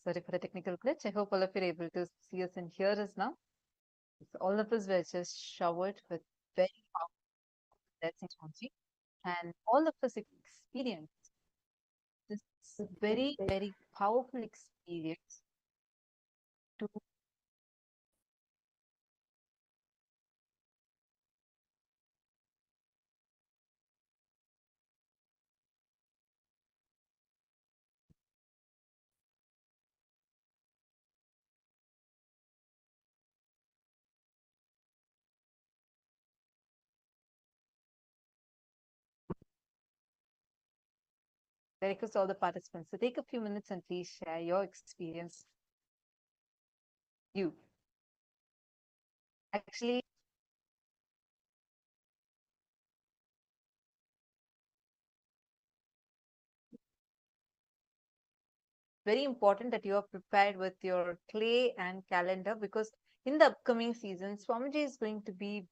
Sorry for the technical glitch. I hope all of you are able to see us and hear us now. So all of us were just showered with very powerful blessings, energy, and all of us experienced this very, very powerful experience to request all the participants to take a few minutes and please share your experience. You actually very important that you are prepared with your clay and calendar, because in the upcoming season, Swamiji is going to be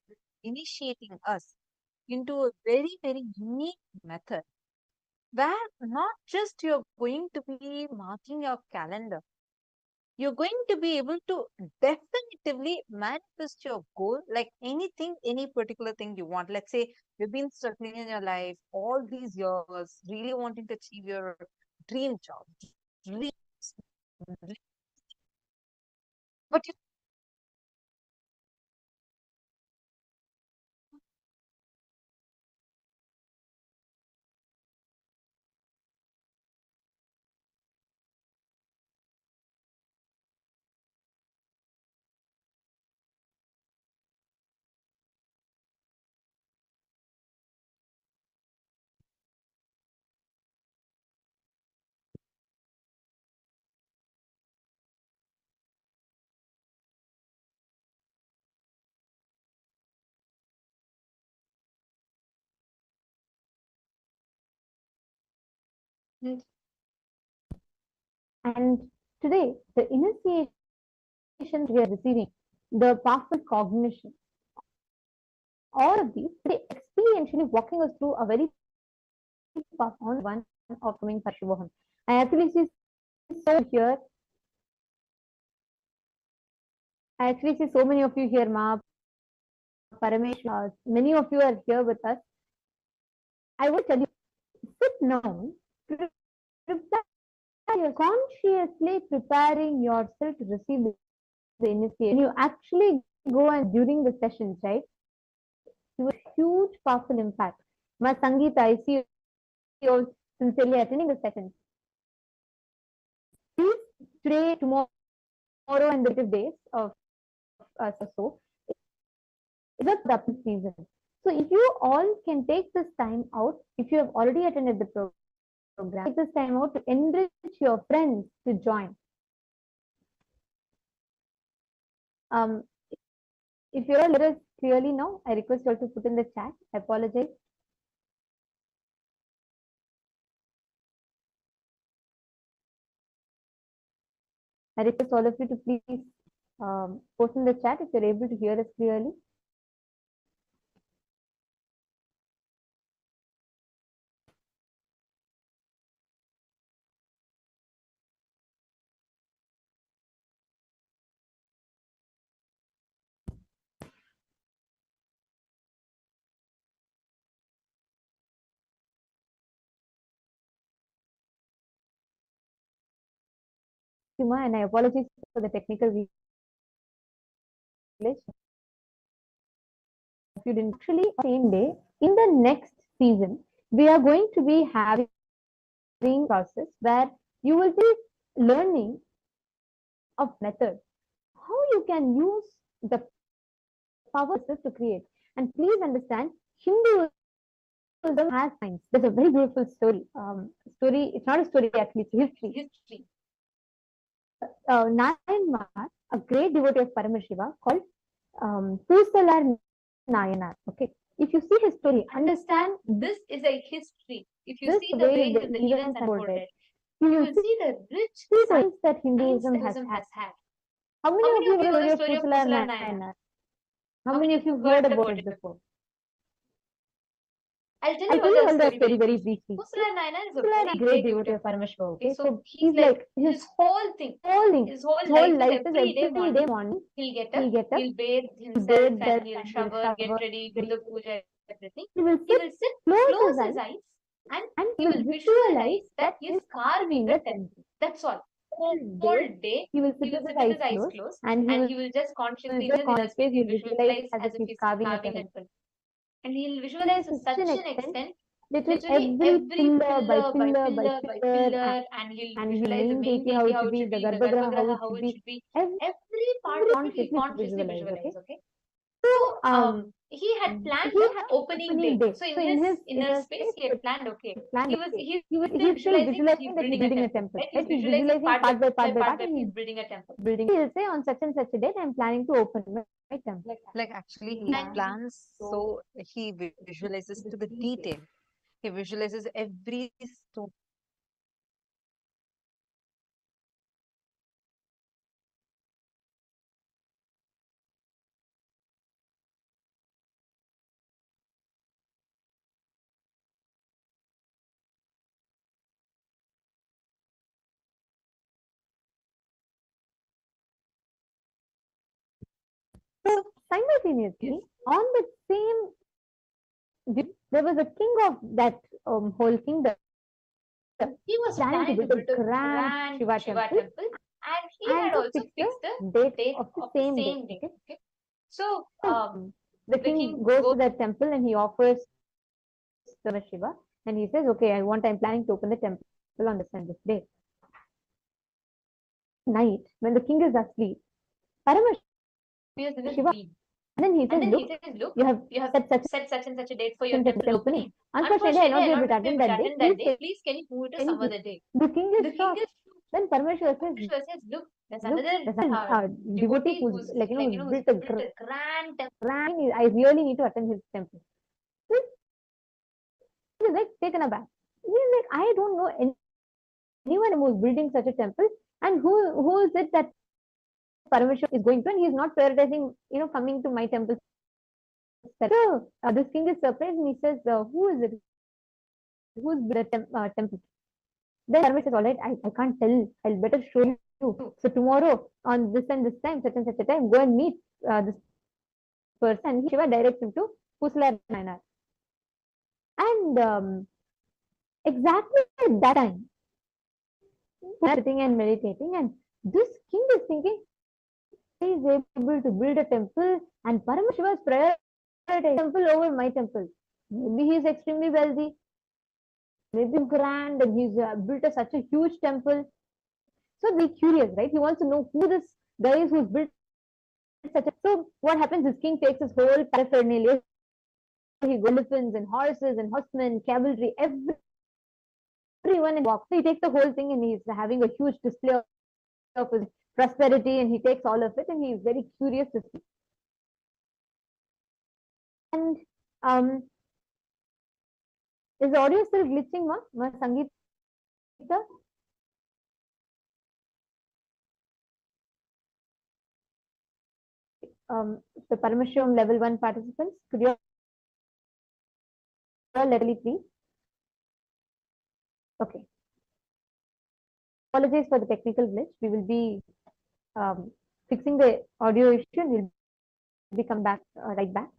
initiating us into a very, very unique method where not just you're going to be marking your calendar, you're going to be able to definitively manifest your goal, like anything, any particular thing you want. Let's say you've been struggling in your life all these years, really wanting to achieve your dream job, dreams, but you And today, the initiation we are receiving, the powerful cognition, all of these, they experientially walking us through a very powerful one of coming Paramashivoham. I actually see so here. I actually see so many of you here, Ma, Paramesh, many of you are here with us. I will tell you, sit now, you're consciously preparing yourself to receive the initiation. You actually go and during the sessions, right? You have a huge powerful impact. Ma Sangeeta, I see you sincerely attending the sessions. Please, today, tomorrow, and the days of us or so, it's a the season. So if you all can take this time out, if you have already attended the program, take this time out to enrich your friends to join. If you're all hear us clearly now, I request you all to put in the chat. I apologize. I request all of you to please post in the chat if you're able to hear us clearly. And I apologize for the technical glitch. If you didn't actually same day, in the next season, we are going to be having process where you will be learning of method, how you can use the power to create. And please understand, Hinduism has science. There's a very beautiful story. It's not a story actually, it's history. Nayanmar, a great devotee of Paramashiva called Pusalar Nayanar. Okay, if you see his story, understand this is a history. If you this see the way the the events unfolded, you you will will see the rich science that Hinduism has Hinduism had. has had. How many of you know the story of Pusalar Nayanar? How many of you heard about it before? I'll tell I'll you tell all you the all the story story very very briefly. briefly. Pusala Naina is a He's very a great great devotee devotee of of Paramashivoham. Paramashivoham. Okay, Okay, so so he's he's like like his whole thing, his whole life is every day morning he'll get up, he'll bathe himself and he'll shower, get ready, do the puja, everything. He will sit, close his eyes, and he will visualize that he is carving a temple. That's all. Whole day he will he sit will with his sit with eyes his eyes closed closed and he and will he will just consciously in just his inner conscious, space he'll he'll visualize visualize as as if if he's he's carving a carving a temple. temple. And he'll visualize Visualize to to such such an an extent, extent, literally literally every every pillar by pillar by pillar by pillar, pillar, and he'll and his visualize the main main deity, how deity, it how should it be, should the be, the Garbhagriha, how Garbhagriha, it how should it be, should be. every Every part of it he consciously visualize. Okay, visualizes. Okay. so So he had he planned had opening opening day. day. So in So in his his inner inner space, space, he he had planned. Okay, had planned. Okay, he's he's still still visualizing that visualizing he's that he's building a building a temple. temple. Right? Right? He's He's visualizing visualizing part by part by part part, by and he's he's building a temple. building. He'll say on such and such a date, I'm planning to open my temple. Like actually, he plans so he visualizes to the detail. He visualizes every stone. So simultaneously, on the same there was a king of that whole kingdom. He was Planning to planning to build a build a grand grand Shiva Shiva temple temple, and he and had to also fix fixed the the date date of the of the same day. same day. Okay. Okay. So The the king king goes goes. to that temple and he offers the Shiva and he says, okay, I'm planning to open the temple on this and this day. Night, when the king is asleep, Appears in his Paramashiva, dream. and then he And says, then he look, says, look, you have you have set such set such and such a date for your and such temple an opening. opening. Unfortunately, I'll Unfortunately, not be I'll able not to be attend able to that day. attend that Please day. Please, can you move it to can some you other day? the king The is king shocked. is Then Paramashiva says, Shiva says, look, there's look, another there's an devotee devotee who's who's like, who's built a built a grand temple. grand, I really need to attend his temple. He's like taken aback. He's like, I don't know anyone who's building such a temple, and who is it that Paramashiva is going to, and he's not prioritizing, coming to my temple. So this king is surprised and he says, who is it? Who's the temple? Then Paramashiva says, all right, I can't tell. I'll better show you. So tomorrow on this and this time, such and such a time, go and meet this person. And Shiva directs him to Kusala Nainar. And exactly at that time, sitting and meditating, and this king is thinking, he is able to build a temple, and Paramashiva is prioritizing temple over my temple. Maybe he is extremely wealthy, maybe grand, and he's built such a huge temple. So they're curious, right? He wants to know who this guy is who's built such a. So what happens? This king takes his whole paraphernalia. He goes elephants and horses and horsemen, cavalry, everyone and walks. So he takes the whole thing and he's having a huge display of his prosperity, and he takes all of it and he's very curious to see. And is the audio still glitching, ma Sangeeta? The Paramashivoham Level 1 participants, could you all let me please? Okay. Apologies for the technical glitch. We will be fixing the audio issue and we'll be come back right back.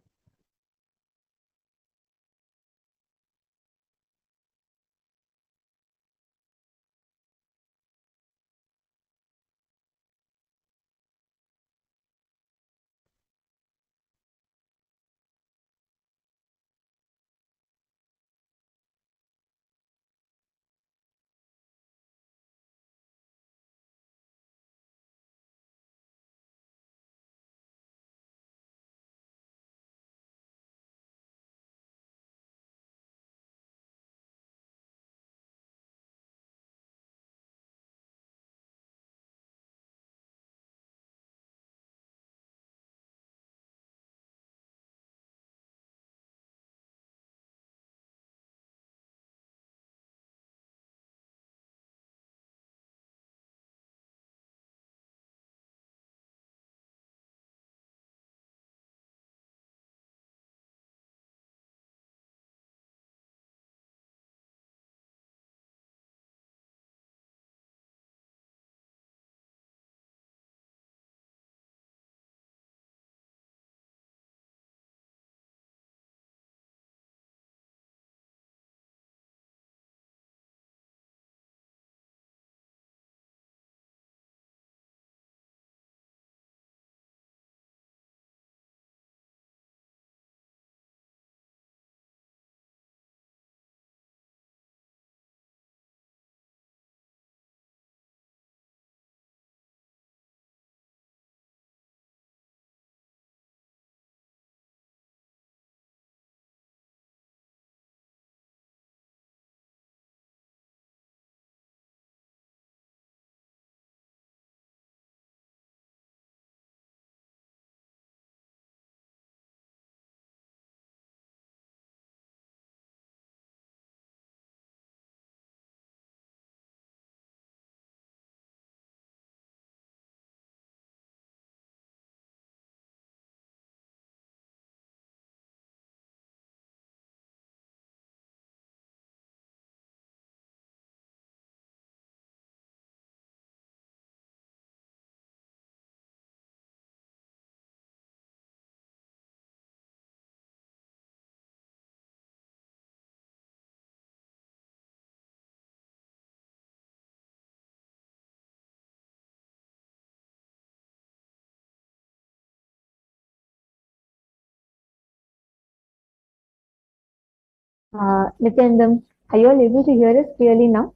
Nithyanandam, are you all able to hear us clearly now?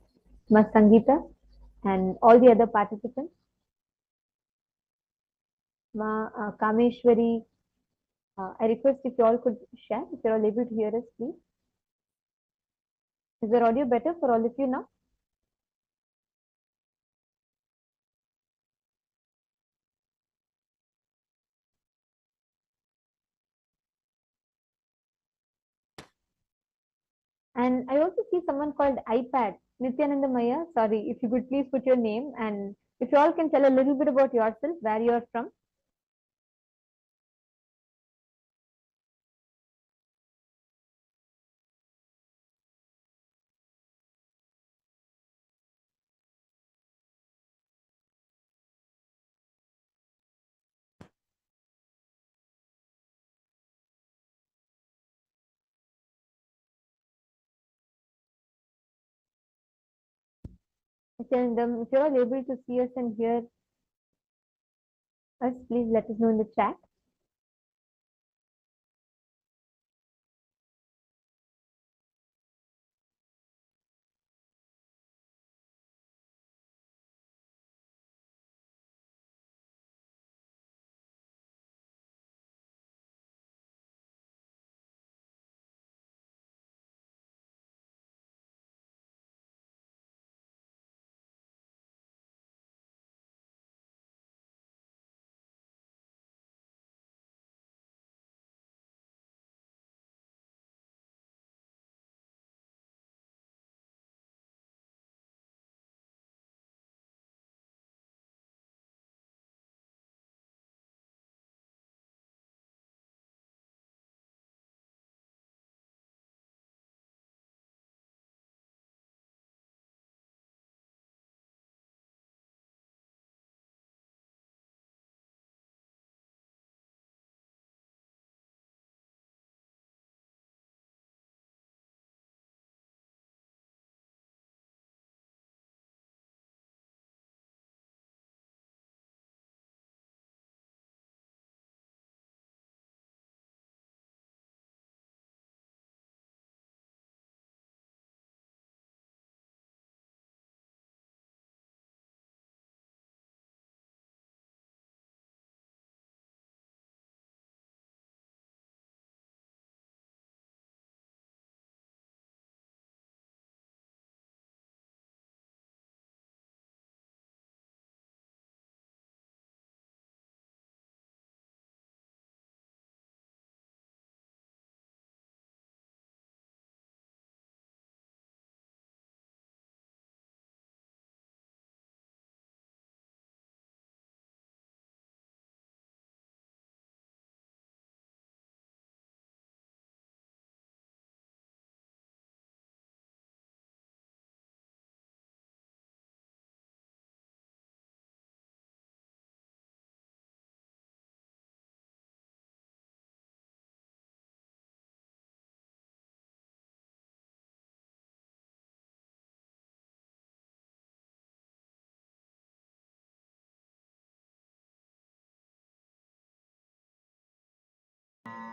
Mas Sangeeta and all the other participants? Kameshwari, I request if you all could share, if you're all able to hear us, please. Is your audio better for all of you now? And I also see someone called iPad, Nithyananda Maya. Sorry, if you could please put your name and if you all can tell a little bit about yourself, where you're from. Nithyanandam, if you're all able to see us and hear us, please let us know in the chat.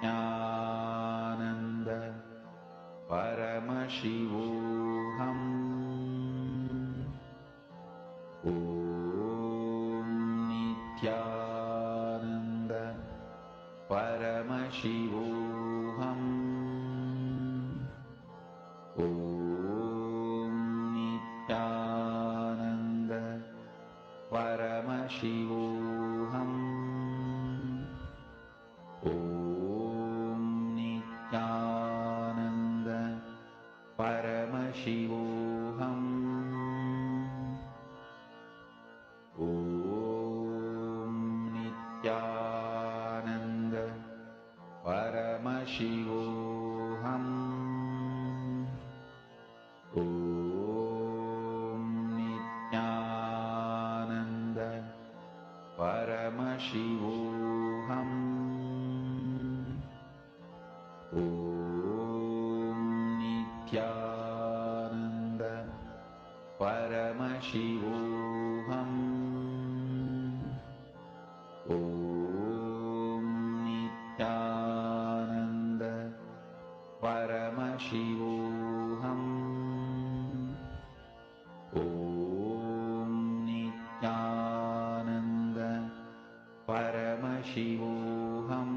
Nithyananda Paramashivoham Om Nithyananda Paramashivoham Om Nithyananda Paramashivoham Om Nithyananda Paramashivoham Om Nithyananda Paramashivoham Om Nithyananda Paramashivoham Om Nithyananda Paramashivoham Om Nithyananda Paramashivoham Paramashivoham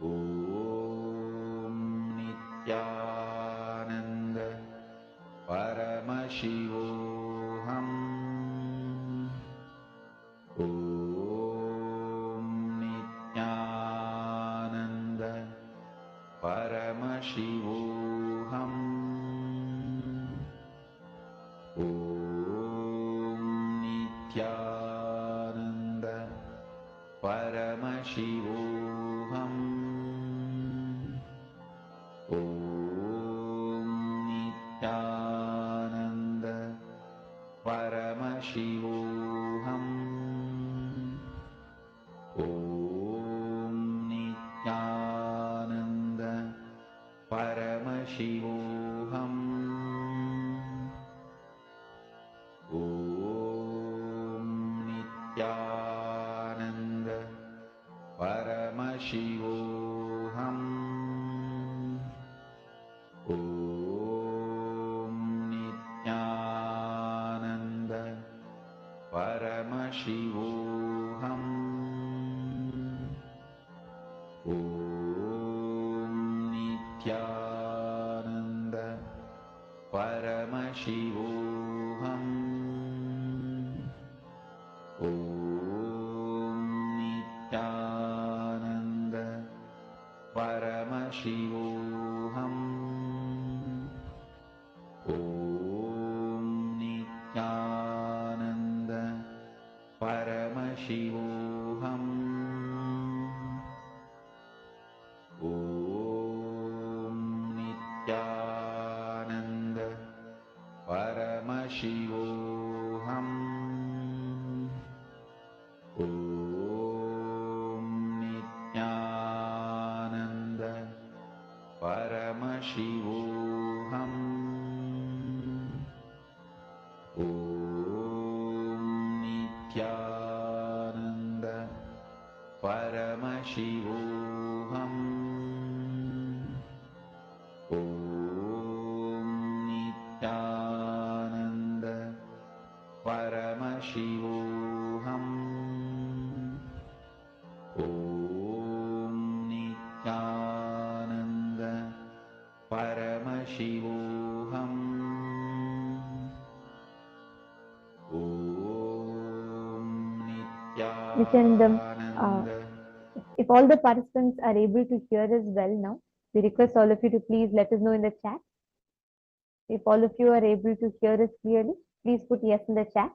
Om Nithyananda Paramashivoham Om Nithyananda Paramashivoham Om Nithyananda Paramashivoham Om Nithyananda Paramashivoham Om Nithyananda Paramashivoham Om Nithyananda Paramashivoham Om Nithyananda Paramashivoham Om Nithyananda Paramashivoham Om Nithyananda Paramashivoham Om Nithyananda Paramashivoham Om Nithyananda Paramashivoham Om Nithyananda Paramashivoham Om Nithyananda Paramashivoham Om Nithyananda Paramashivoham Om Nithyananda Paramashivoham Om Nityanandam, Nithyananda if all the participants are able to hear us well now, we request all of you to please let us know in the chat. If all of you are able to hear us clearly, please put yes in the chat.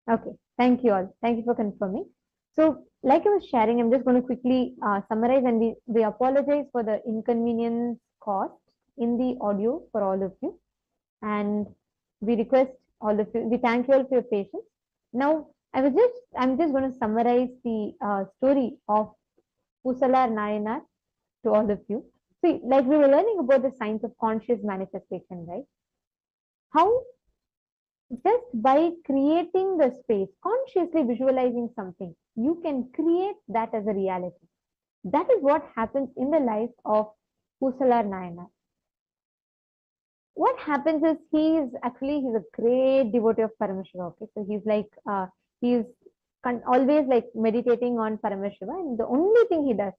Okay, thank you all. Thank you for confirming. So, like I was sharing, I'm just going to quickly summarize, and we apologize for the inconvenience caused in the audio for all of you. And we request all of you, we thank you all for your patience. Now, I'm just going to summarize the story of Pusalar Nayanar to all of you. See, like we were learning about the science of conscious manifestation, right? How just by creating the space, consciously visualizing something, you can create that as a reality. That is what happens in the life of Pusalar Nayanar. What happens is he's a great devotee of Paramashiva. Okay, so he's like he's always like meditating on Paramashiva, and the only thing he does,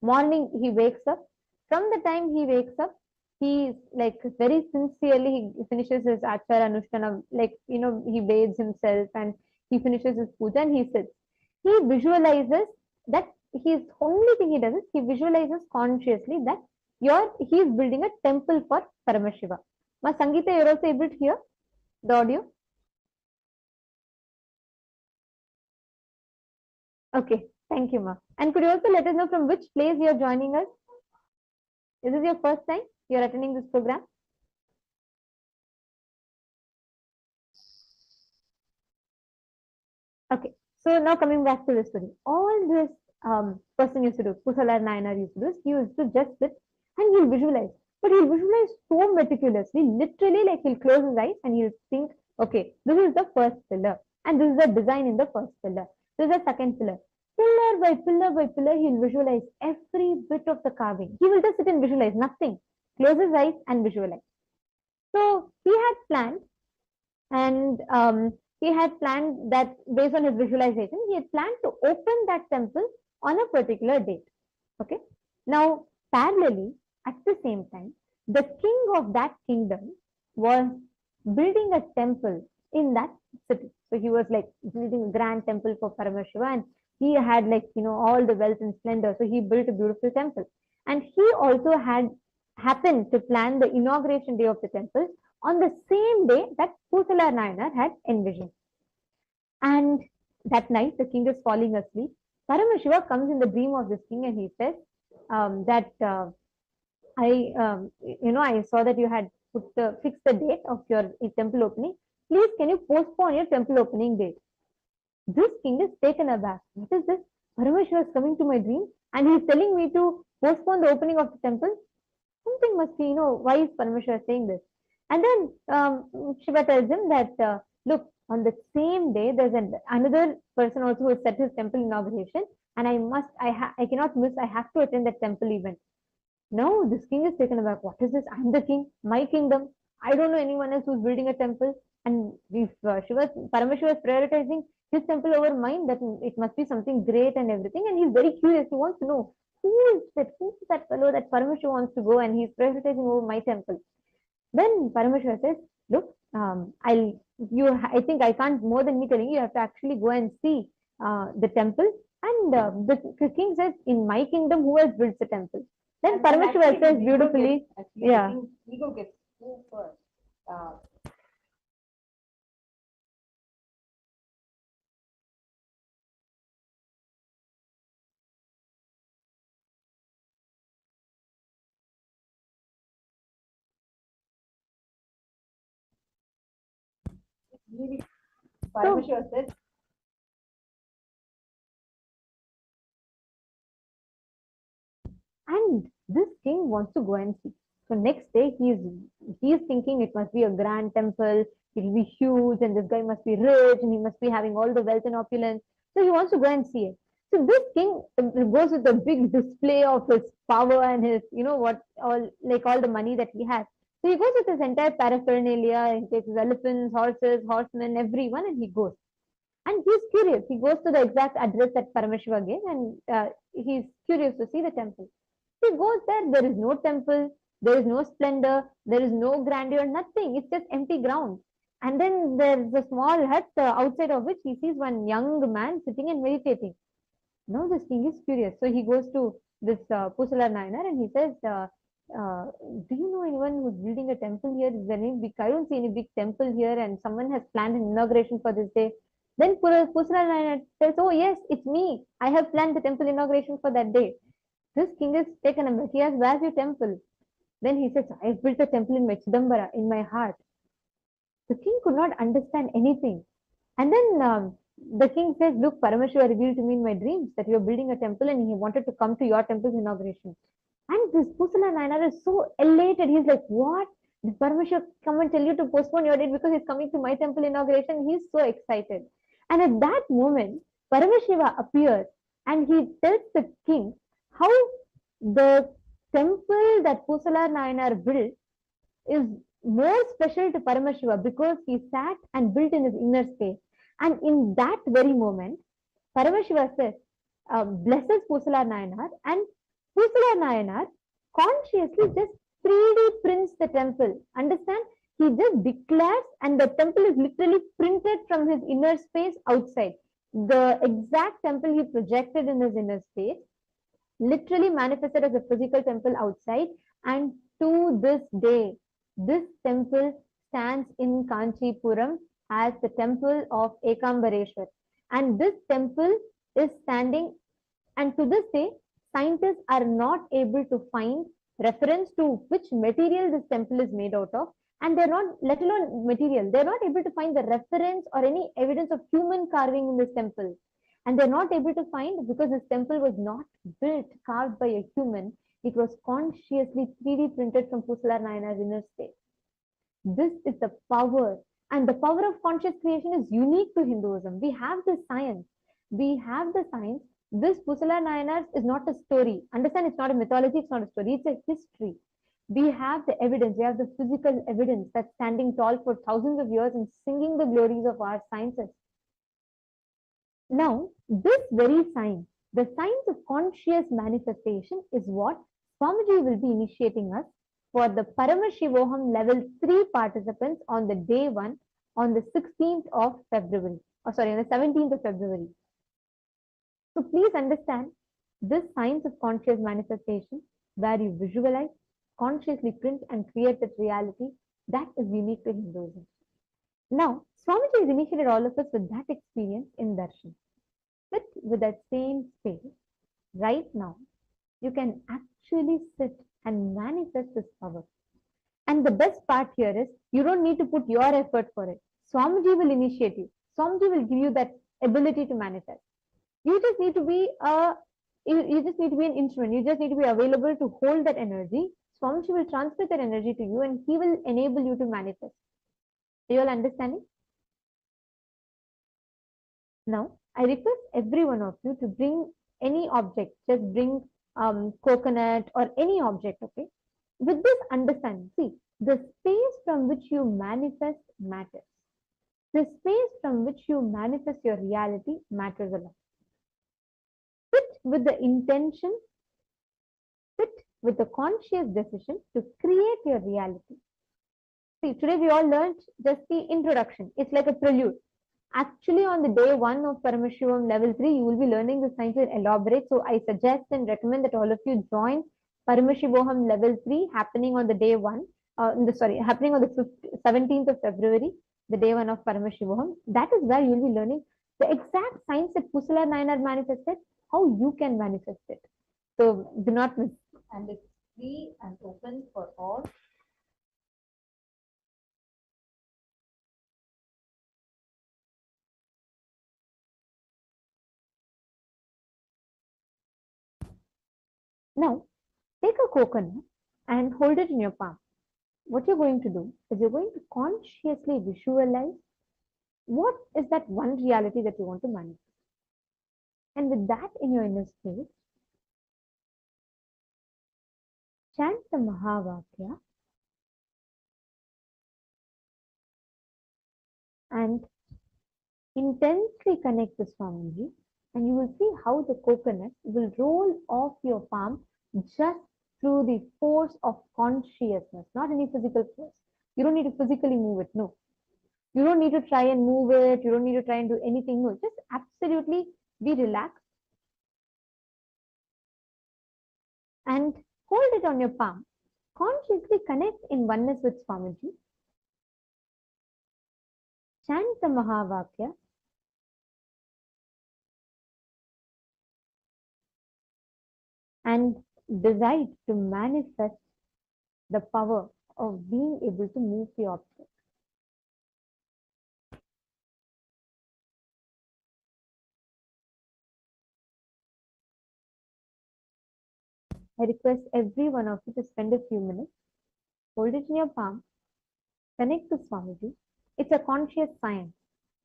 morning he wakes up. From the time he wakes up, he's like very sincerely he finishes his achara anushtana, like he bathes himself and he finishes his puja and he sits. He visualizes that his only thing he does is he visualizes consciously that he's building a temple for Paramashiva. Ma Sangeeta, you're also able to hear the audio? Okay, thank you, Ma. And could you also let us know from which place you're joining us? Is this your first time you're attending this program? Okay, so now coming back to the story. All this person used to do, Pusalar Nayanar used to do, he used to just sit and he'll visualize. But he'll visualize so meticulously, literally like he'll close his eyes and he'll think, okay, this is the first pillar and this is the design in the first pillar. This is the second pillar. Pillar by pillar, he'll visualize every bit of the carving. He will just sit and visualize nothing. Close his eyes and visualize. So he had planned And he had planned that based on his visualization, he had planned to open that temple on a particular date. Okay. Now, parallelly, at the same time, the king of that kingdom was building a temple in that city. So he was like building a grand temple for Paramashiva, and he had like, all the wealth and splendor. So he built a beautiful temple. And he also had happened to plan the inauguration day of the temple on the same day that Pusala Nayanar had envisioned. And that night, the king is falling asleep. Paramashiva comes in the dream of this king and he says that I saw that you had fixed the date of your temple opening. Please, can you postpone your temple opening date? This king is taken aback. What is this? Paramashiva is coming to my dream and he is telling me to postpone the opening of the temple. Something must be, why is Paramashiva saying this? And then Shiva tells him that, look, on the same day, there's another person also who has set his temple inauguration, and I cannot miss, I have to attend that temple event. No, this king is taken aback. What is this? I'm the king, my kingdom. I don't know anyone else who's building a temple. And if Paramashiva is prioritizing his temple over mine, that it must be something great and everything. And he's very curious. He wants to know who is that fellow that Paramashiva wants to go and he's prioritizing over my temple. Then Paramashiva says, look, I think I can't more than me telling you, you have to actually go and see the temple. And the king says, in my kingdom, who has built the temple? Then Paramashiva says beautifully, yeah. Ego gets first. Paramashiva says, and this king wants to go and see. So next day he is thinking it must be a grand temple, it will be huge, and this guy must be rich, and he must be having all the wealth and opulence. So he wants to go and see it. So this king goes with a big display of his power and his, all the money that he has. So he goes with his entire paraphernalia. He takes his elephants, horses, horsemen, everyone, and he goes. And he's curious. He goes to the exact address that Paramashiva gave, and he's curious to see the temple. He goes there. There is no temple. There is no splendor. There is no grandeur. Nothing. It's just empty ground. And then there's a small hut outside of which he sees one young man sitting and meditating. Now this king is curious. So he goes to this Pusala Nayanar and he says, do you know anyone who's building a temple here? Is there any big? I don't see any big temple here, and someone has planned an inauguration for this day. Then Pusala Nayanar says, oh yes, it's me. I have planned the temple inauguration for that day. This king is taken aback. He asks, where's your temple? Then he says, I've built a temple in my Chidambara, in my heart. The king could not understand anything. And then the king says, look, Paramashiva revealed to me in my dreams that you're building a temple and he wanted to come to your temple's inauguration. And this Pusala Nayanar is so elated. He's like, what? Did Paramashiva come and tell you to postpone your date because he's coming to my temple inauguration? He's so excited. And at that moment, Paramashiva appears and he tells the king how the temple that Pusala Nayanar built is more special to Paramashiva because he sat and built in his inner space. And in that very moment, Paramashiva says, blesses Pusala Nayanar, and Pusala Nayanar consciously just 3D prints the temple. Understand? He just declares, and the temple is literally printed from his inner space outside. The exact temple he projected in his inner space literally manifested as a physical temple outside. And to this day, this temple stands in Kanchipuram as the temple of Ekambareshwar. And this temple is standing, and to this day, scientists are not able to find reference to which material this temple is made out of. And they're not, let alone material, they're not able to find the reference or any evidence of human carving in this temple. And they're not able to find because this temple was not built, carved by a human. It was consciously 3D printed from Pusala Nayanar's inner space. This is the power. And the power of conscious creation is unique to Hinduism. We have the science. We have the science. This Pusala Nayanar is not a story. Understand, it's not a mythology, it's not a story, it's a history. We have the evidence, we have the physical evidence that's standing tall for thousands of years and singing the glories of our sciences. Now, this very science, the science of conscious manifestation, is what Swamiji will be initiating us for the Paramashivoham Level 3 participants on the day 1 on the 16th of February. On the 17th of February. So please understand this science of conscious manifestation, where you visualize, consciously print and create that reality, that is unique to Hinduism. Now, Swamiji has initiated all of us with that experience in darshan. Sit with that same space right now. You can actually sit and manifest this power. And the best part here is you don't need to put your effort for it. Swamiji will initiate you. Swamiji will give you that ability to manifest. You just need to be an instrument. You just need to be available to hold that energy. Swamiji will transfer that energy to you and he will enable you to manifest. Are you all understanding? Now, I request every one of you to bring any object. Just bring coconut or any object, okay? With this understanding, see, the space from which you manifest matters. The space from which you manifest your reality matters a lot. Sit with the intention, sit with the conscious decision to create your reality. See, today we all learned just the introduction. It's like a prelude. Actually, on the day 1 of Paramashivoham Level 3, you will be learning the science and elaborate. So I suggest and recommend that all of you join Paramashivoham Level 3 happening on the day 1, happening on the 17th of February, the day 1 of Paramashivoham. That is where you will be learning the exact science that Pusala Nayanar manifested, how you can manifest it. So do not miss. And it's free and open for all. Now, take a coconut and hold it in your palm. What you're going to do is you're going to consciously visualize what is that one reality that you want to manifest. And with that in your inner space, chant the Mahavakya and intensely connect to Swamiji, and you will see how the coconut will roll off your palm just through the force of consciousness, not any physical force. You don't need to physically move it, no. You don't need to try and move it. You don't need to try and do anything, no. Just absolutely be relaxed and hold it on your palm. Consciously connect in oneness with Swamiji. Chant the Mahavakya and decide to manifest the power of being able to move the object. I request every one of you to spend a few minutes, hold it in your palm, connect to Swamiji. It's a conscious science.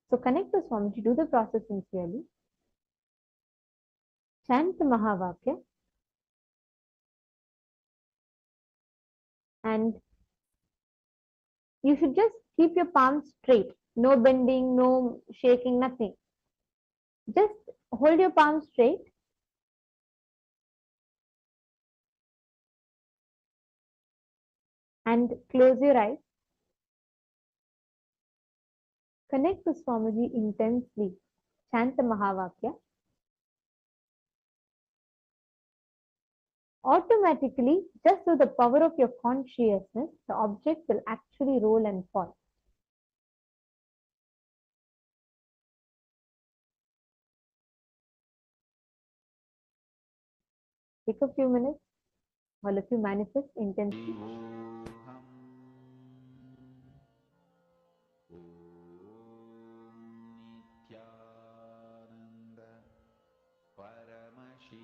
So connect to Swamiji, do the process sincerely. Chant the Mahavakya and you should just keep your palms straight. No bending, no shaking, nothing. Just hold your palms straight and close your eyes. Connect to Swamiji intensely. Chant the Mahavakya. Automatically, just through the power of your consciousness, the object will actually roll and fall. Take a few minutes. All of you manifest intensely. Nithyananda Paramashivoham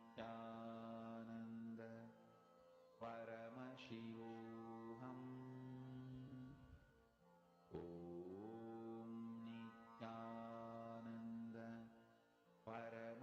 Nithyananda Paramashivoham Nithyananda Paramashivoham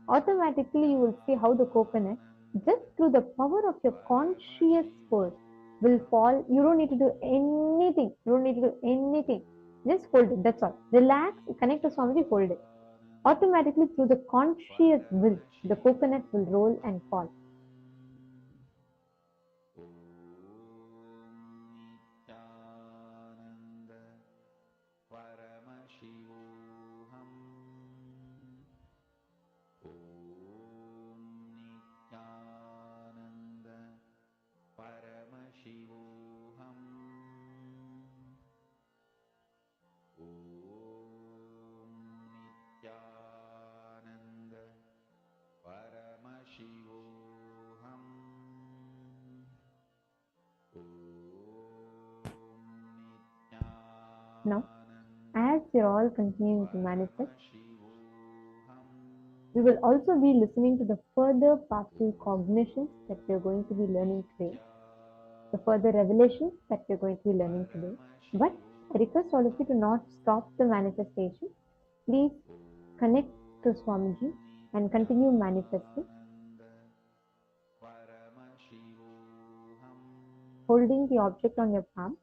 automatically you will see how the coconut, just through the power of your conscious force, will fall. You don't need to do anything. You don't need to do anything. Just hold it. That's all. Relax. Connect to Swamiji. Hold it. Automatically, through the conscious will, the coconut will roll and fall. Nithyananda Paramashivoham Nithyananda Paramashivoham Nithyananda Paramashivoham Now, as you're all continuing to manifest, we will also be listening to the further powerful cognitions that we are going to be learning today, the further revelations that we are going to be learning today. But I request all of you to not stop the manifestation. Please connect to Swamiji and continue manifesting, holding the object on your palm.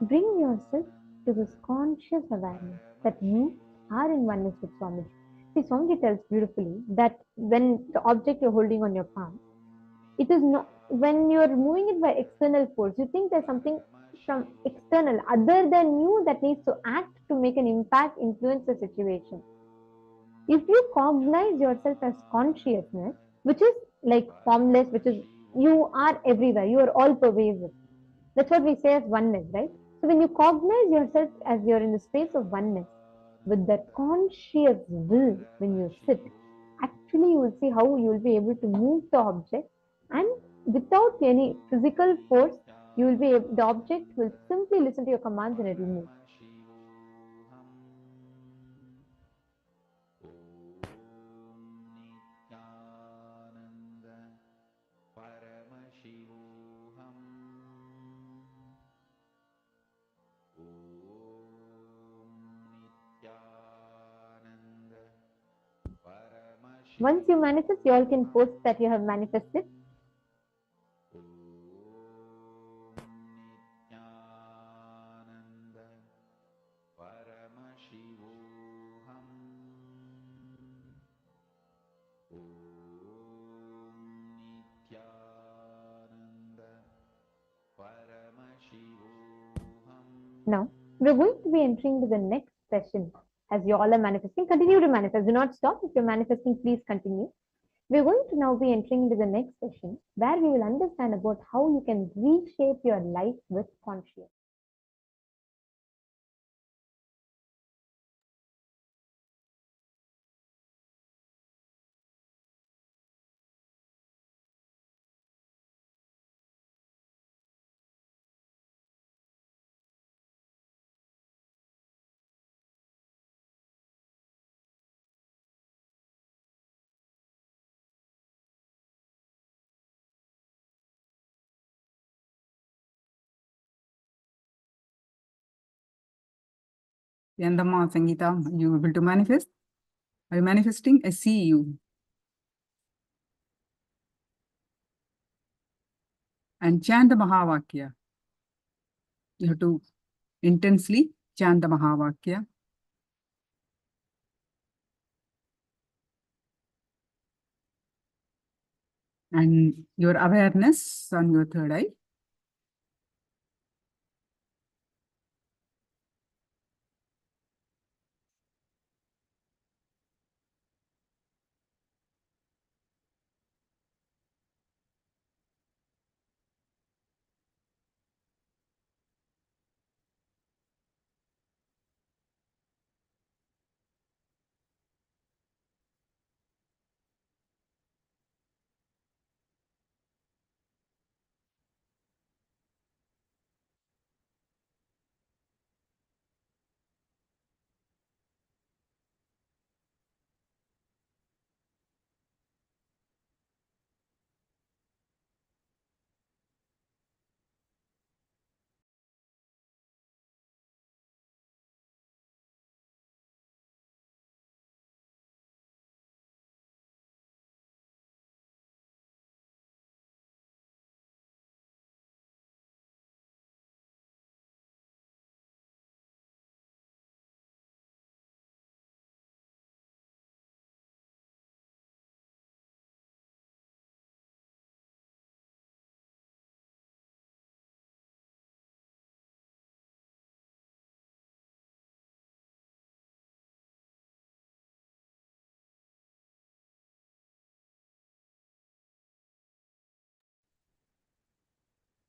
Bring yourself to this conscious awareness that you are in oneness with Swamiji. See, Swamiji tells beautifully that when the object you're holding on your palm, it is not, when you're moving it by external force, you think there's something from external, other than you, that needs to act to make an impact, influence the situation. If you cognize yourself as consciousness, which is like formless, which is, you are everywhere, you are all pervasive. That's what we say as oneness, right? So when you cognize yourself as you're in the space of oneness, with that conscious will, when you sit, actually you will see how you will be able to move the object, and without any physical force, you will be able, the object will simply listen to your commands and it will move. Once you manifest, you all can post that you have manifested. Now, we're going to be entering to the next session. As you all are manifesting, continue to manifest. Do not stop. If you're manifesting, please continue. We're going to now be entering into the next session where we will understand about how you can reshape your life with consciousness. Yandamma, Sangeeta, are you able to manifest? Are you manifesting? I see you. And chant the Mahavakya. You have to intensely chant the Mahavakya. And your awareness on your third eye.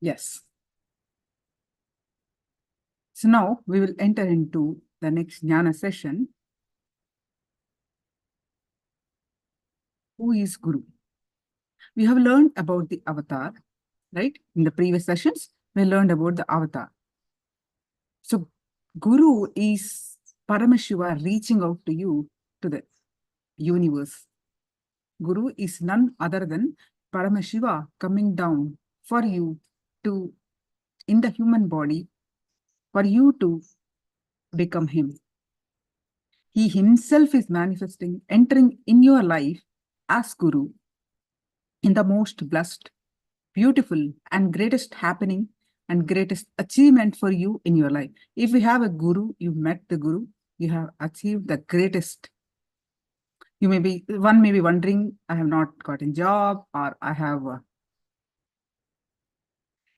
Yes. So now we will enter into the next Jnana session. Who is Guru? We have learned about the avatar, right? In the previous sessions, we learned about the avatar. So Guru is Paramashiva reaching out to you, to the universe. Guru is none other than Paramashiva coming down for you to, in the human body, for you to become him. He himself is manifesting, entering in your life as Guru in the most blessed, beautiful, and greatest happening and greatest achievement for you in your life. If you have a Guru, you met the Guru, you have achieved the greatest. One may be wondering, I have not got a job, or I have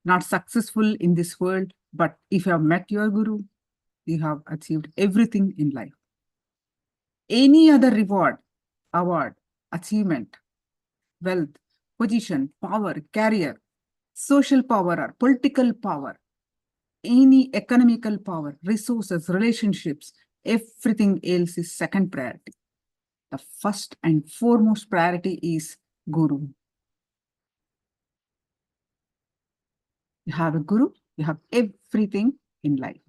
not successful in this world. But if you have met your Guru, you have achieved everything in life. Any other reward, award, achievement, wealth, position, power, career, social power or political power, any economical power, resources, relationships, everything else is second priority. The first and foremost priority is Guru. You have a Guru, you have everything in life.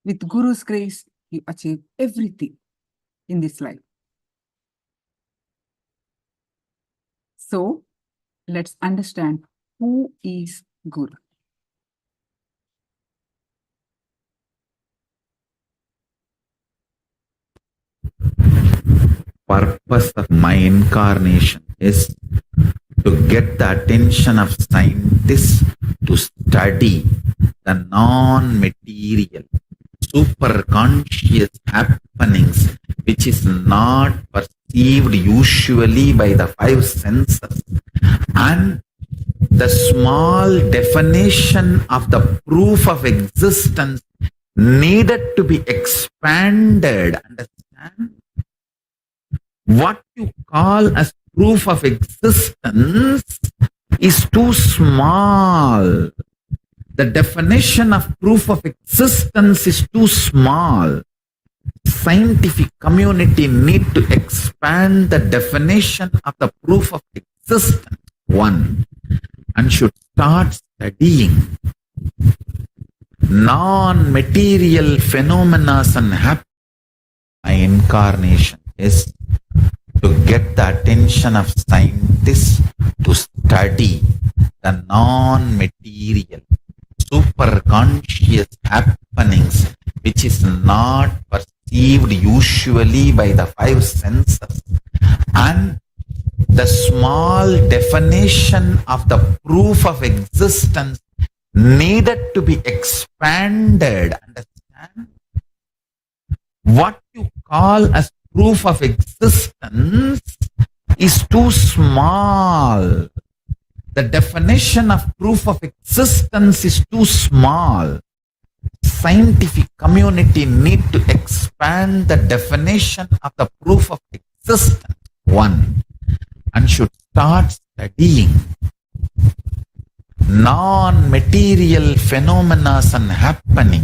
With Guru's grace, you achieve everything in this life. So, let's understand who is Guru. Purpose of my incarnation is to get the attention of scientists to study the non-material, superconscious happenings which is not perceived usually by the five senses, and the small definition of the proof of existence needed to be expanded. Understand? What you call as proof of existence is too small. The definition of proof of existence is too small. Scientific community need to expand the definition of the proof of existence, one, and should start studying non-material phenomena and happen. My incarnation is to get the attention of scientists to study the non-material, superconscious happenings which is not perceived usually by the five senses, and the small definition of the proof of existence needed to be expanded. Understand? What you call as proof of existence is too small. The definition of proof of existence is too small. Scientific community need to expand the definition of the proof of existence, one, and should start studying non-material phenomena and happening,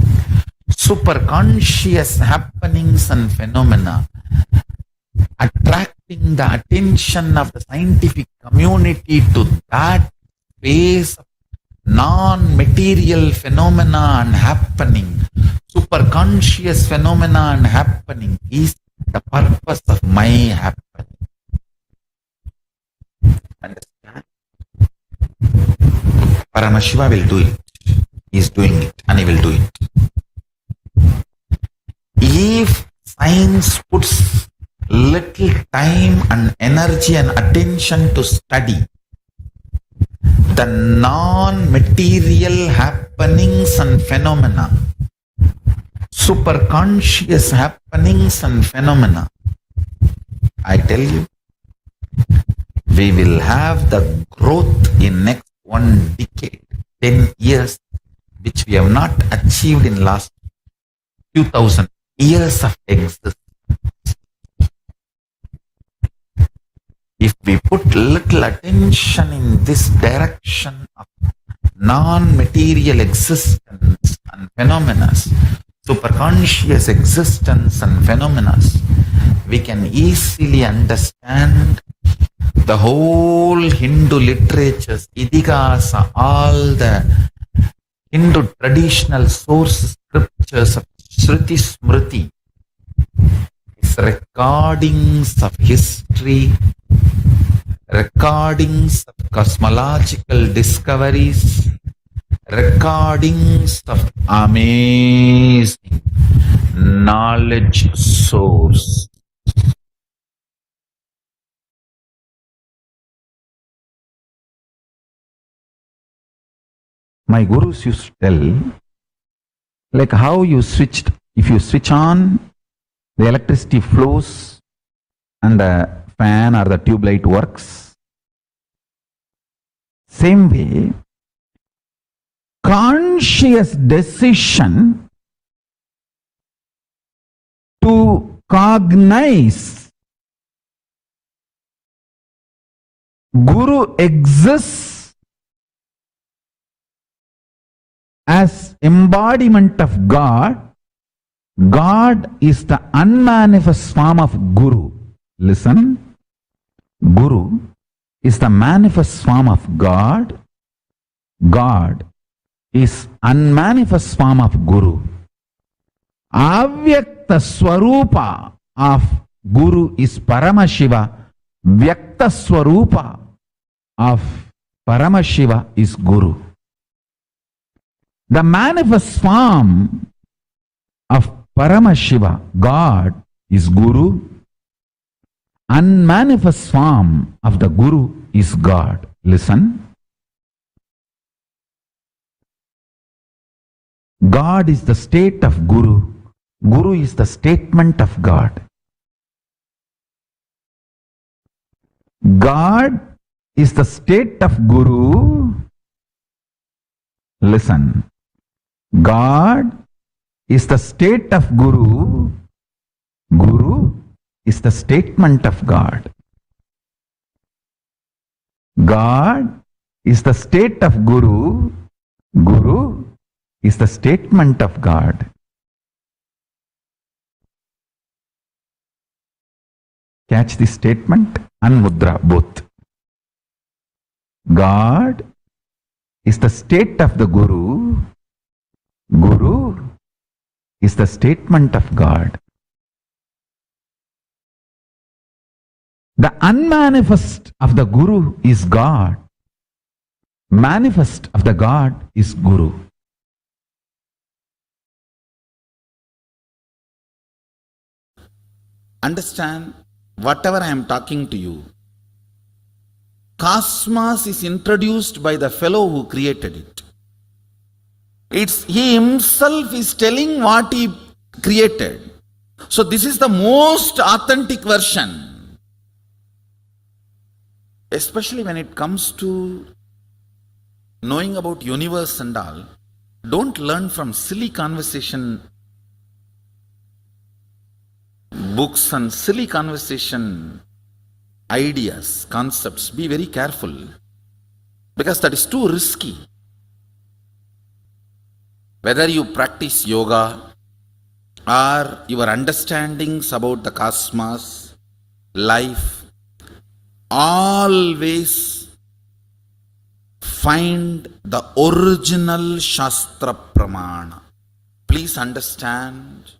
superconscious happenings and phenomena, attracting the attention of the scientific community to that space of non-material phenomena and happening, superconscious phenomena and happening is the purpose of my happening. Understand? Paramashiva will do it. He is doing it and he will do it. If science puts little time and energy and attention to study the non-material happenings and phenomena, superconscious happenings and phenomena, I tell you, we will have the growth in next 1 decade, 10 years, which we have not achieved in last 2000 years of existence. If we put little attention in this direction of non-material existence and phenomena, superconscious existence and phenomena, we can easily understand the whole Hindu literatures, Idihasa, all the Hindu traditional source scriptures of Shruti Smriti, its recordings of history, recordings of cosmological discoveries, recordings of amazing knowledge source. My gurus used to tell, like how you switched, if you switch on, the electricity flows and the fan or the tube light works. Same way, conscious decision to cognize Guru exists as embodiment of God. God is the unmanifest form of Guru. Listen, Guru is the manifest form of God. God is unmanifest form of Guru. Avyakta Swarupa of Guru is Paramashiva. Vyakta Swarupa of Paramashiva is Guru. The manifest form of Paramashiva, God, is Guru. Unmanifest form of the Guru is God. Listen. God is the state of Guru. Guru is the statement of God. God is the state of Guru. Listen. God is the state of Guru. Guru is the statement of God. God is the state of Guru. Guru is the statement of God. Catch this statement and mudra both. God is the state of the Guru. Guru is the statement of God. The unmanifest of the Guru is God. Manifest of the God is Guru. Understand, whatever I am talking to you, cosmos is introduced by the fellow who created it. He himself is telling what he created. So this is the most authentic version. Especially when it comes to knowing about universe and all, don't learn from silly conversation books and silly conversation ideas, concepts. Be very careful, because that is too risky. Whether you practice yoga or your understandings about the cosmos, life, always find the original Shastra Pramana. Please understand,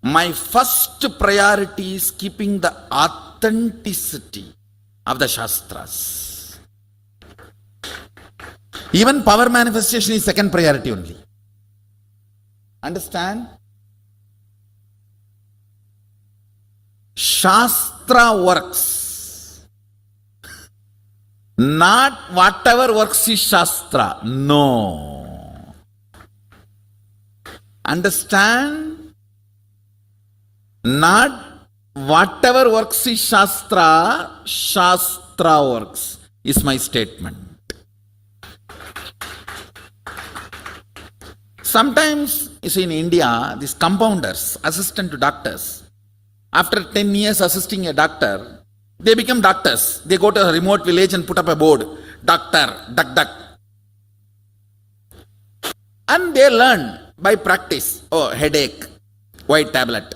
my first priority is keeping the authenticity of the Shastras. Even power manifestation is second priority only. Understand? Shastra works. Not whatever works is Shastra. No. Understand? Not whatever works is Shastra, Shastra works, is my statement. Sometimes, you see, in India, these compounders, assistant to doctors, After 10 years assisting a doctor, they become doctors. They go to a remote village and put up a board, doctor, duck, duck. And they learn by practice. Oh, headache, white tablet.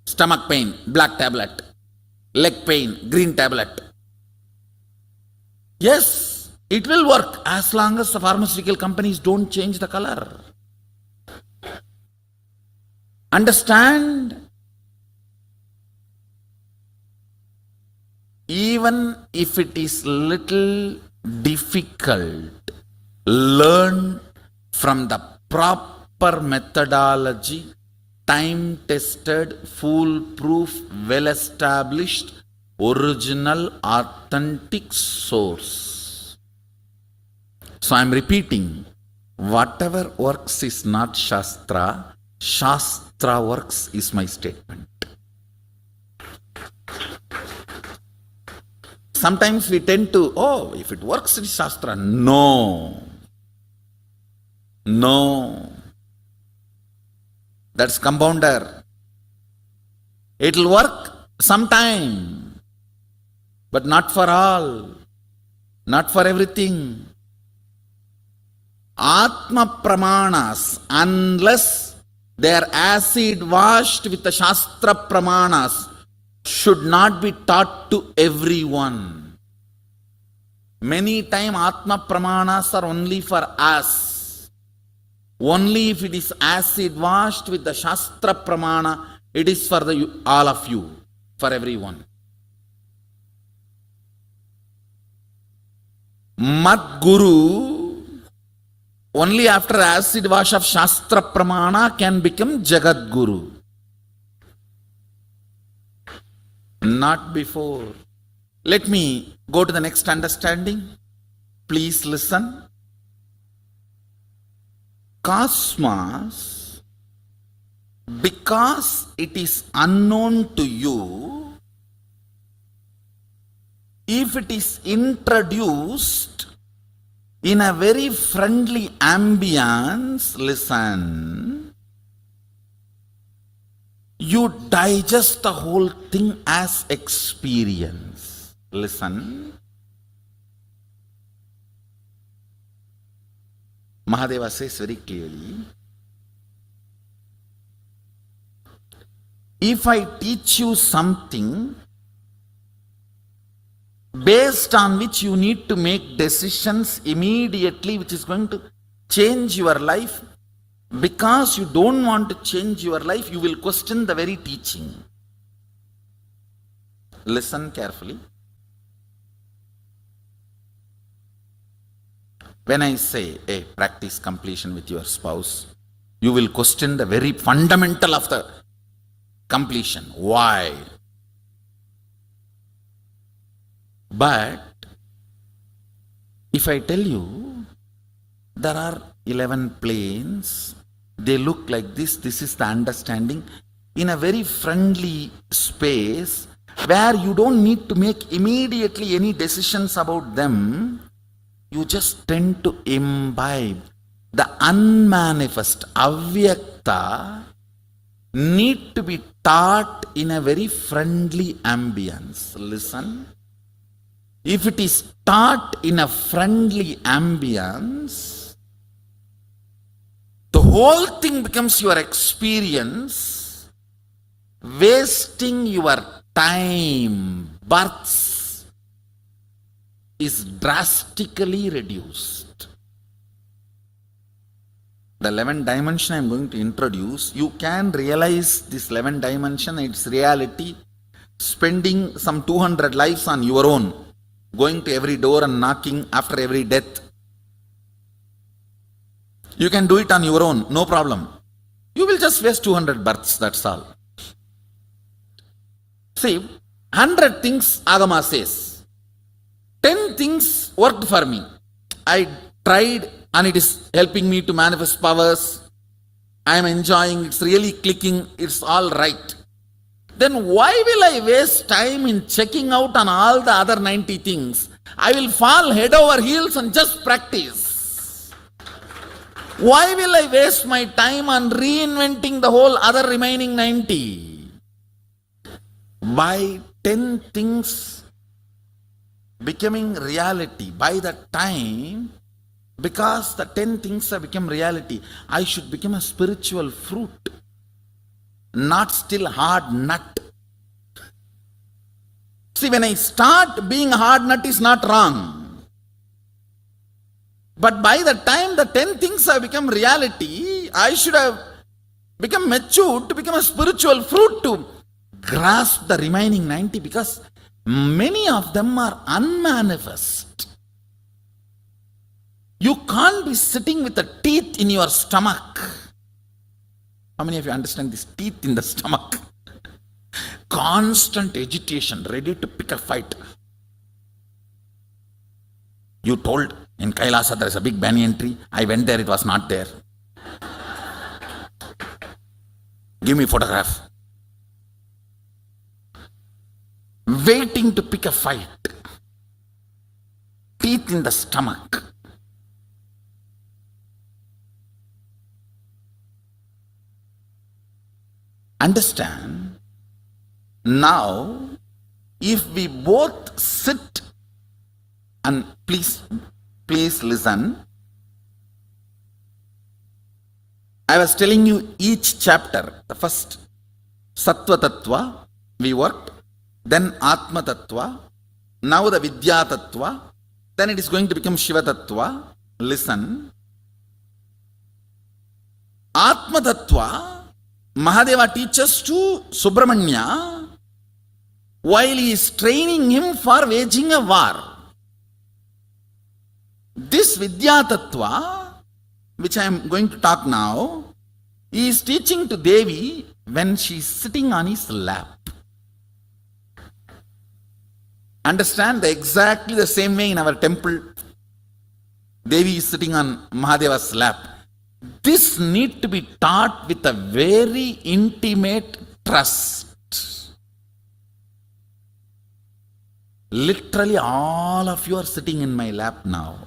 Stomach pain, black tablet. Leg pain, green tablet. Yes, it will work as long as the pharmaceutical companies don't change the color. Understand? Even if it is little difficult, learn from the proper methodology, time-tested, foolproof, well-established, original, authentic source. So I am repeating, whatever works is not Shastra, Shastra works is my statement. Sometimes we tend to, oh, if it works, it's Shastra. No. No. That's compounder. It'll work sometime, but not for all, not for everything. Atma Pramanas, unless they are acid washed with the Shastra Pramanas, should not be taught to everyone. Many times Atma Pramanas are only for us. Only if it is acid washed with the Shastra Pramana, it is for all of you, for everyone. Mad Guru, only after acid wash of Shastra Pramana can become Jagat Guru. Not before. Let me go to the next understanding. Please listen. Cosmos, because it is unknown to you, if it is introduced in a very friendly ambience, listen, you digest the whole thing as experience. Listen. Mahadeva says very clearly, if I teach you something based on which you need to make decisions immediately, which is going to change your life, because you don't want to change your life, you will question the very teaching. Listen carefully. When I say, hey, practice completion with your spouse, you will question the very fundamental of the completion. Why? But if I tell you there are 11 planes, they look like this is the understanding, in a very friendly space where you don't need to make immediately any decisions about them, you just tend to imbibe the unmanifest, avyakta, need to be taught in a very friendly ambience. Listen. If it is taught in a friendly ambience, the whole thing becomes your experience, wasting your time, births, is drastically reduced. The 11th dimension I am going to introduce, you can realize this 11th dimension, its reality, spending some 200 lives on your own, going to every door and knocking after every death. You can do it on your own, no problem. You will just waste 200 births, that's all. See, 100 things Agama says. 10 things worked for me. I tried and it is helping me to manifest powers. I am enjoying, it's really clicking, it's all right. Then why will I waste time in checking out on all the other 90 things? I will fall head over heels and just practice. Why will I waste my time on reinventing the whole other remaining 90? by 10 things becoming reality, by the time, because the 10 things have become reality, I should become a spiritual fruit, not still hard nut. See, when I start being a hard nut is not wrong. But by the time the 10 things have become reality, I should have become mature to become a spiritual fruit to grasp the remaining 90, because many of them are unmanifest. You can't be sitting with the teeth in your stomach. How many of you understand this? Teeth in the stomach. Constant agitation, ready to pick a fight. You told in KAILASA there is a big banyan tree. I went there, it was not there. Give me a photograph. Waiting to pick a fight. Teeth in the stomach. Understand? Now, if we both sit and please listen. I was telling you each chapter, the first Sattva Tattva, we worked, then Atma Tattva, now the Vidya Tattva, then it is going to become Shiva Tattva. Listen. Atma Tattva, Mahadeva teaches to Subramanya while he is training him for waging a war. This Vidya Tattva, which I am going to talk now, he is teaching to Devi when she is sitting on his lap. Understand? Exactly the same way in our temple, Devi is sitting on Mahadeva's lap. This need to be taught with a very intimate trust. Literally all of you are sitting in my lap now.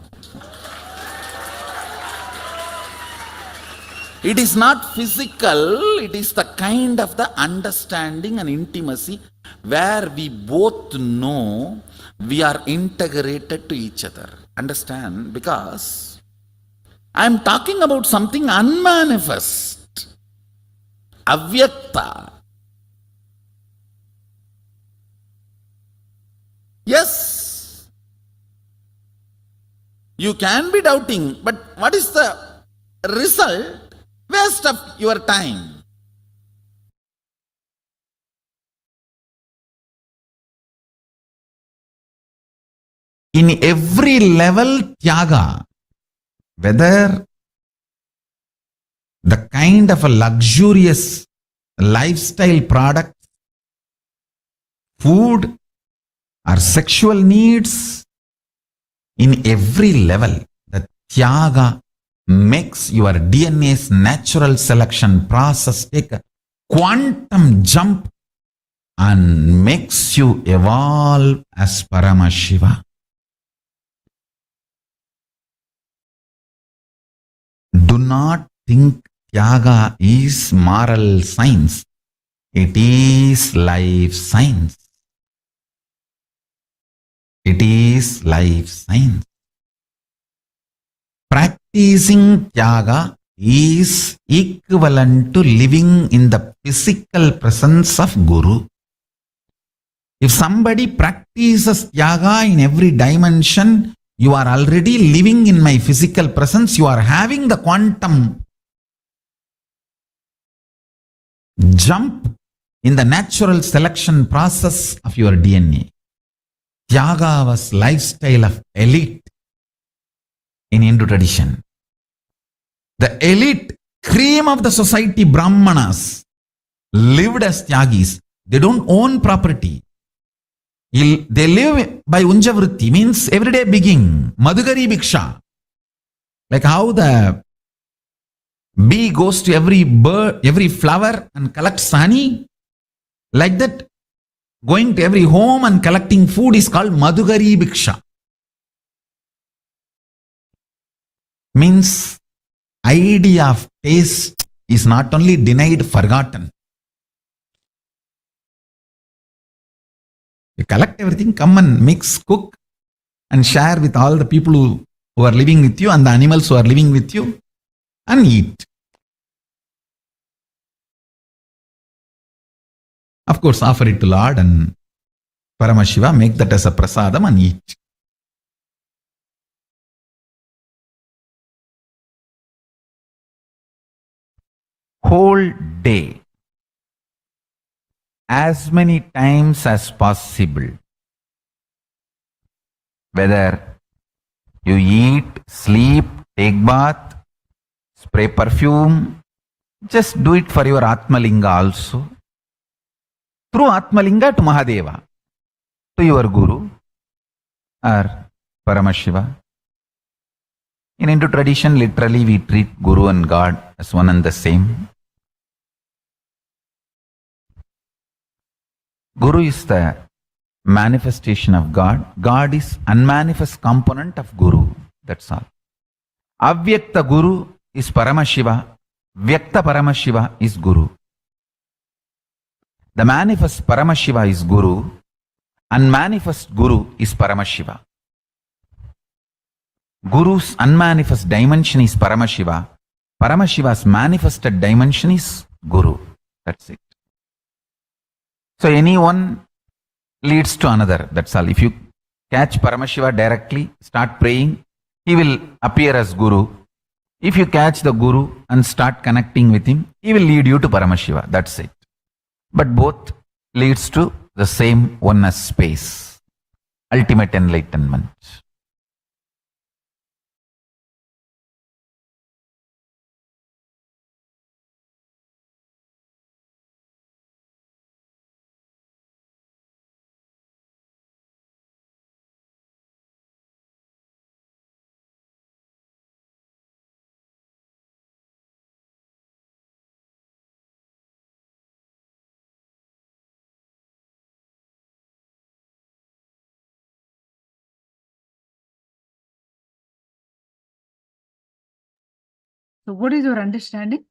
It is not physical, it is the kind of the understanding and intimacy where we both know we are integrated to each other. Understand? Because I am talking about something unmanifest, avyakta. Yes, you can be doubting, but what is the result? Waste of your time. In every level, Tyaga, whether the kind of a luxurious lifestyle product, food, or sexual needs, in every level, the Tyaga makes your DNA's natural selection process take a quantum jump and makes you evolve as Paramashiva. Do not think Tyaga is moral science. It is life science. It is life science. Practicing Tyaga is equivalent to living in the physical presence of Guru. If somebody practices Tyaga in every dimension, you are already living in my physical presence. You are having the quantum jump in the natural selection process of your DNA. Tyaga was lifestyle of elite in Hindu tradition. The elite cream of the society, Brahmanas, lived as Tyagis. They don't own property. They live by Unjavritti, means everyday begging, Madhugari Bhiksha. Like how the bee goes to every bird, every flower and collects honey, like that, going to every home and collecting food is called Madhugari Bhiksha. Means idea of taste is not only denied, forgotten. You collect everything, come and mix, cook, and share with all the people who are living with you and the animals who are living with you, and eat. Of course, offer it to Lord and Paramashiva, make that as a prasadam and eat. Whole day, as many times as possible, whether you eat, sleep, take bath, spray perfume, just do it for your Atmalinga also. Through Atmalinga to Mahadeva, to your Guru or Paramashiva. In Hindu tradition, literally we treat Guru and God as one and the same. Guru is the manifestation of God. God is unmanifest component of Guru. That's all. Avyakta Guru is Paramashiva. Vyakta Paramashiva is Guru. The manifest Paramashiva is Guru. Unmanifest Guru is Paramashiva. Guru's unmanifest dimension is Paramashiva. Paramashiva's manifested dimension is Guru. That's it. So anyone leads to another. That's all. If you catch Paramashiva directly, start praying, he will appear as Guru. If you catch the Guru and start connecting with him, he will lead you to Paramashiva. That's it. But both leads to the same oneness space, ultimate enlightenment. So what is your understanding?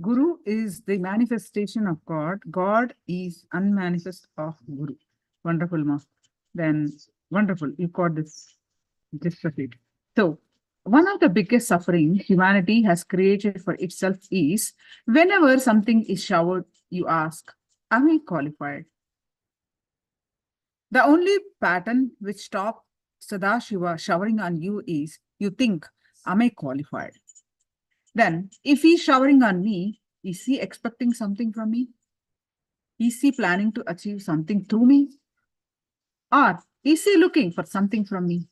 Guru is the manifestation of God. God is unmanifest of Guru. Wonderful, Ma. Then, wonderful. You got this gist of it. So, one of the biggest suffering humanity has created for itself is whenever something is showered, you ask, am I qualified? The only pattern which stops Sadashiva showering on you is you think, am I qualified? Then, if he's showering on me, is he expecting something from me? Is he planning to achieve something through me? Or is he looking for something from me?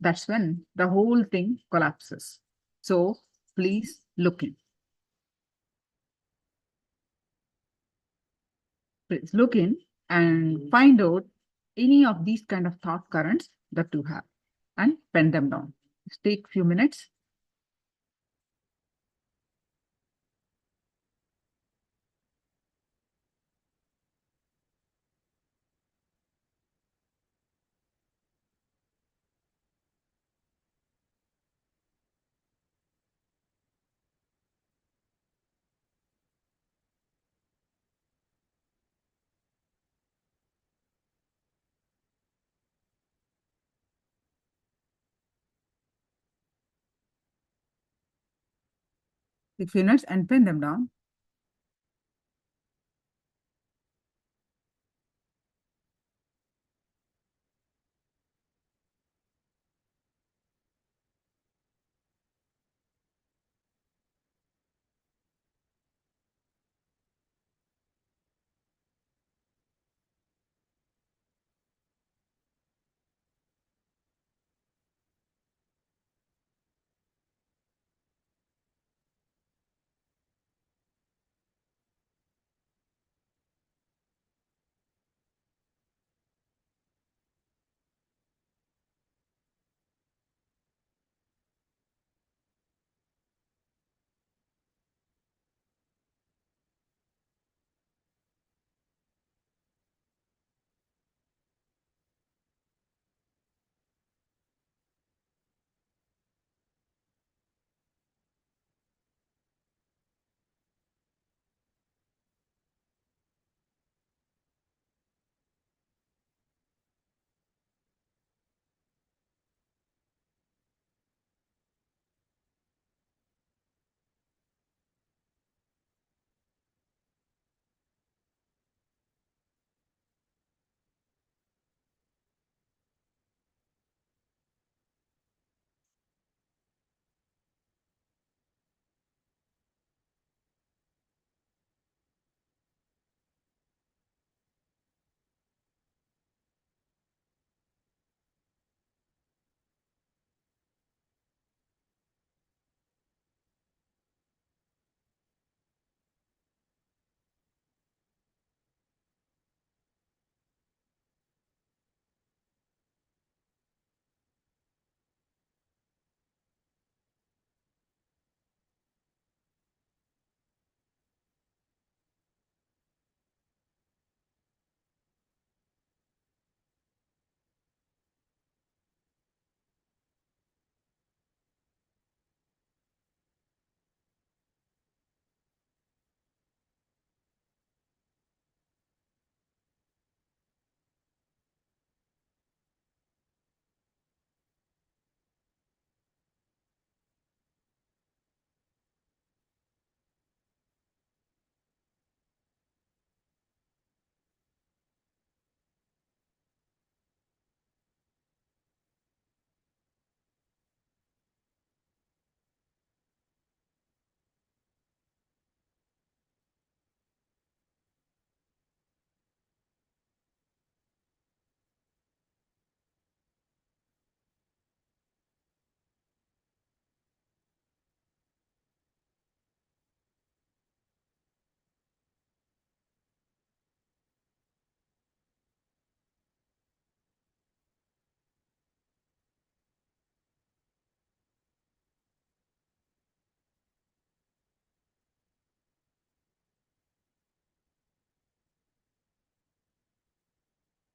That's when the whole thing collapses. So, please look in. Please look in and find out any of these kind of thought currents that you have and pen them down. Just take a few minutes. Take a few minutes and pen them down.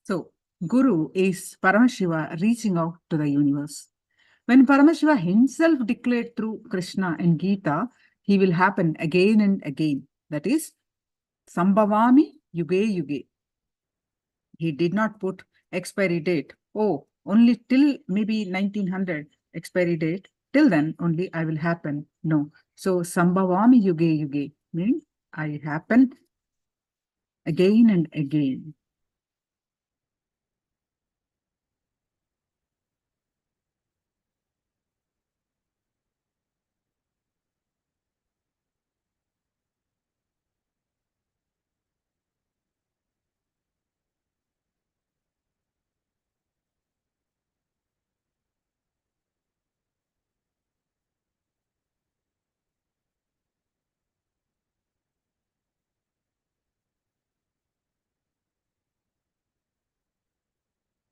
So, Guru is Paramashiva reaching out to the universe. When Paramashiva himself declared through Krishna in Gita, he will happen again and again. That is, Sambhavami Yuge Yuge. He did not put expiry date. Oh, only till maybe 1900 expiry date. Till then, only I will happen. No. So, Sambhavami Yuge Yuge means I happen again and again.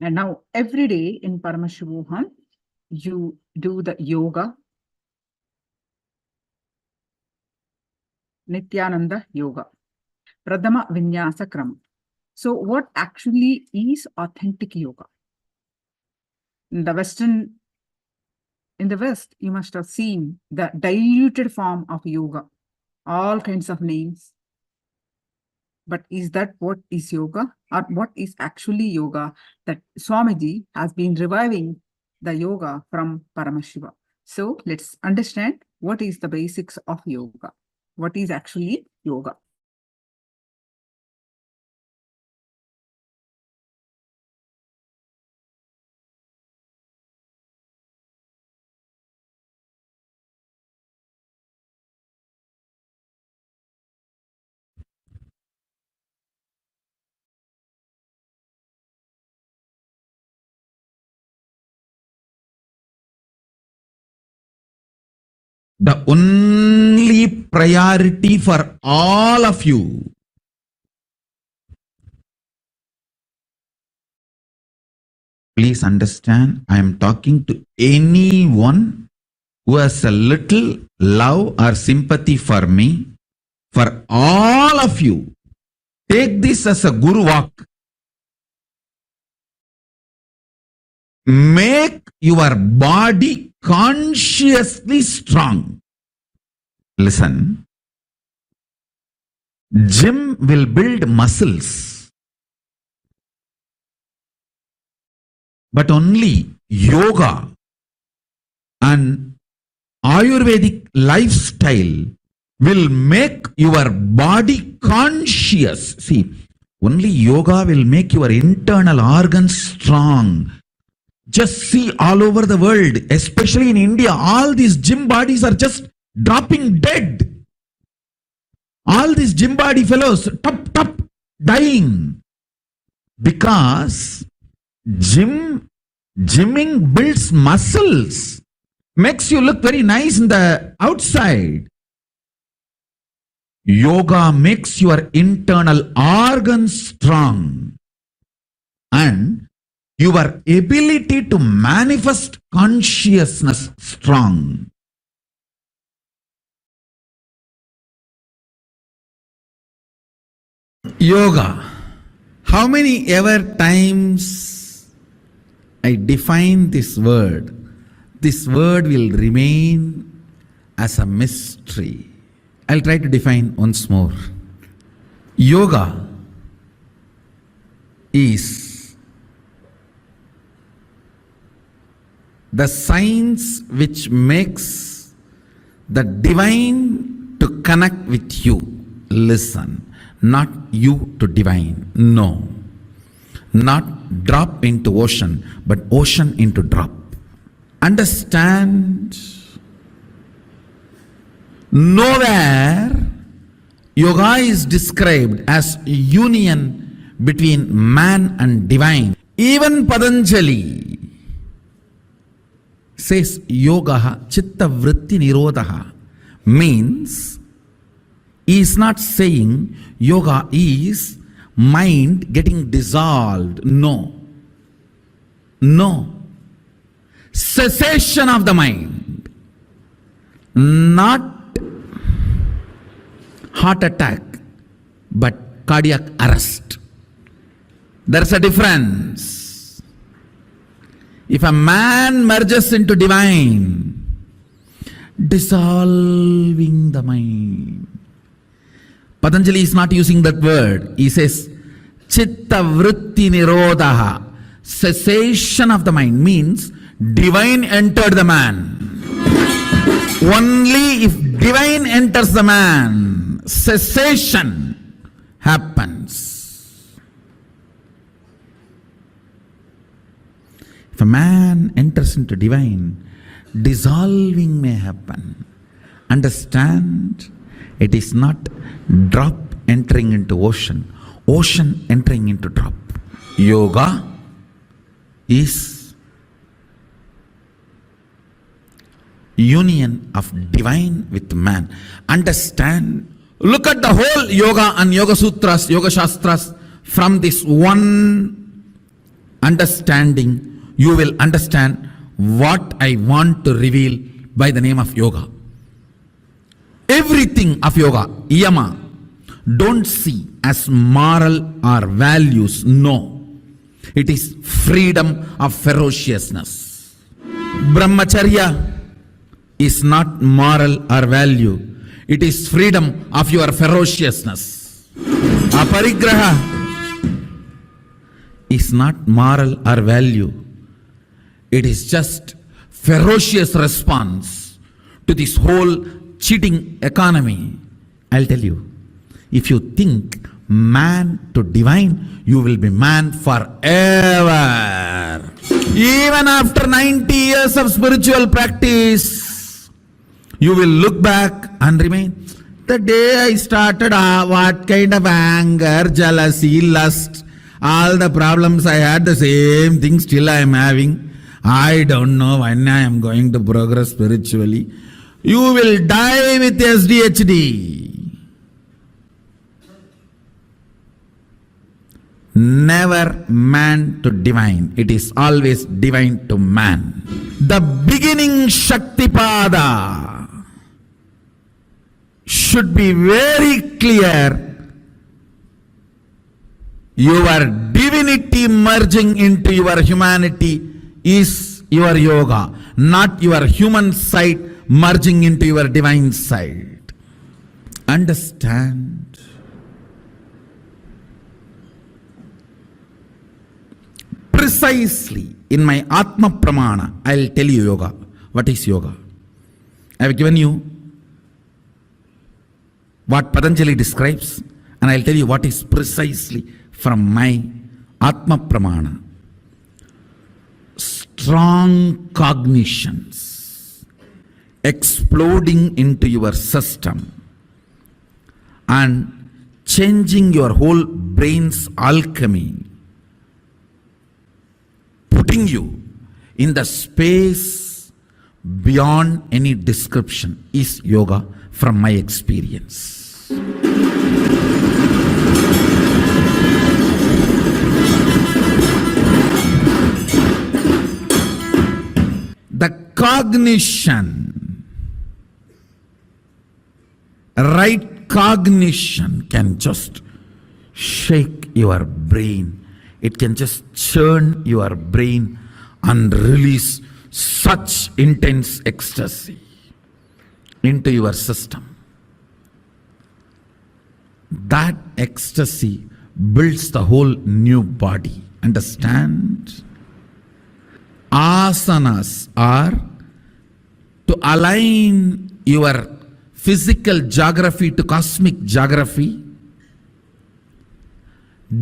And now every day in Paramashivoham, you do the yoga, Nithyananda yoga, Pradama Vinyasa Kram. So what actually is authentic yoga? In the West, you must have seen the diluted form of yoga, all kinds of names. But is that what is yoga? Or what is actually yoga? That Swamiji has been reviving the yoga from Paramashiva. So let's understand what is the basics of yoga. What is actually yoga? The only priority for all of you please understand, I am talking to anyone who has a little love or sympathy for me. For all of you, take this as a Guru walk. Make your body consciously strong. Listen, gym will build muscles, but only yoga and Ayurvedic lifestyle will make your body conscious. See, only yoga will make your internal organs strong. Just see all over the world, especially in India, all these gym bodies are just dropping dead. All these gym body fellows, top, dying. Because gymming builds muscles, makes you look very nice in the outside. Yoga makes your internal organs strong and your ability to manifest consciousness strong. Yoga. How many ever times I define this word will remain as a mystery. I'll try to define once more. Yoga is the science which makes the divine to connect with you. Listen, not you to divine. No. Not drop into ocean, but ocean into drop. Understand? Nowhere yoga is described as union between man and divine. Even Patanjali says yoga chitta vritti nirodha, means he is not saying yoga is mind getting dissolved. No. Cessation of the mind. Not heart attack, but cardiac arrest. There's a difference. If a man merges into divine, dissolving the mind. Patanjali is not using that word. He says, Chitta vritti nirodha, cessation of the mind, means divine entered the man. Only if divine enters the man, cessation happens. If a man enters into divine, dissolving may happen. Understand, it is not drop entering into ocean, ocean entering into drop. Yoga is union of divine with man. Understand, look at the whole yoga and yoga sutras, yoga shastras from this one understanding. You will understand what I want to reveal by the name of yoga. Everything of yoga, yama, don't see as moral or values. No. It is freedom of ferociousness. Brahmacharya is not moral or value. It is freedom of your ferociousness. Aparigraha is not moral or value. It is just ferocious response to this whole cheating economy. I'll tell you, if you think man to divine, you will be man forever. Even after 90 years of spiritual practice, you will look back and remain. The day I started, what kind of anger, jealousy, lust, all the problems I had, the same thing still I am having. I don't know when I am going to progress spiritually. You will die with SDHD. Never man to divine. It is always divine to man. The beginning Shaktipada should be very clear. Your divinity merging into your humanity is your yoga, not your human side merging into your divine side. Understand? Precisely in my Atma Pramana, I will tell you yoga. What is yoga? I have given you what Patanjali describes, and I will tell you what is precisely from my Atma Pramana. Strong cognitions exploding into your system and changing your whole brain's alchemy, putting you in the space beyond any description is yoga from my experience. The cognition, right cognition can just shake your brain. It can just churn your brain and release such intense ecstasy into your system. That ecstasy builds the whole new body. Understand? Asanas are to align your physical geography to cosmic geography,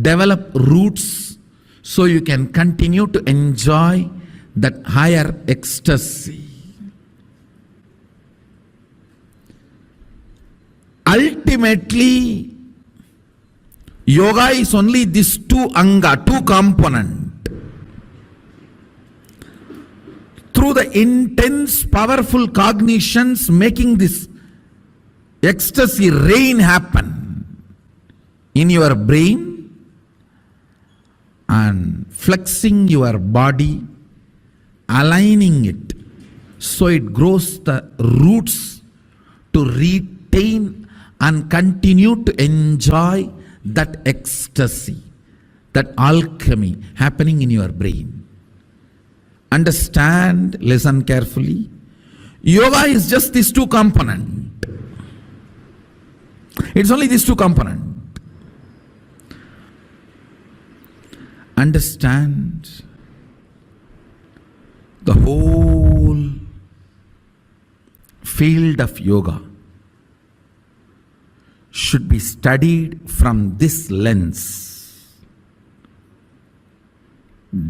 develop roots so you can continue to enjoy that higher ecstasy. Ultimately, yoga is only this two anga, two component. Through the intense, powerful cognitions making this ecstasy rain happen in your brain and flexing your body, aligning it so it grows the roots to retain and continue to enjoy that ecstasy. that alchemy happening in your brain. Understand, listen carefully. Yoga is just these two components. It's only these two components. Understand the whole field of yoga should be studied from this lens.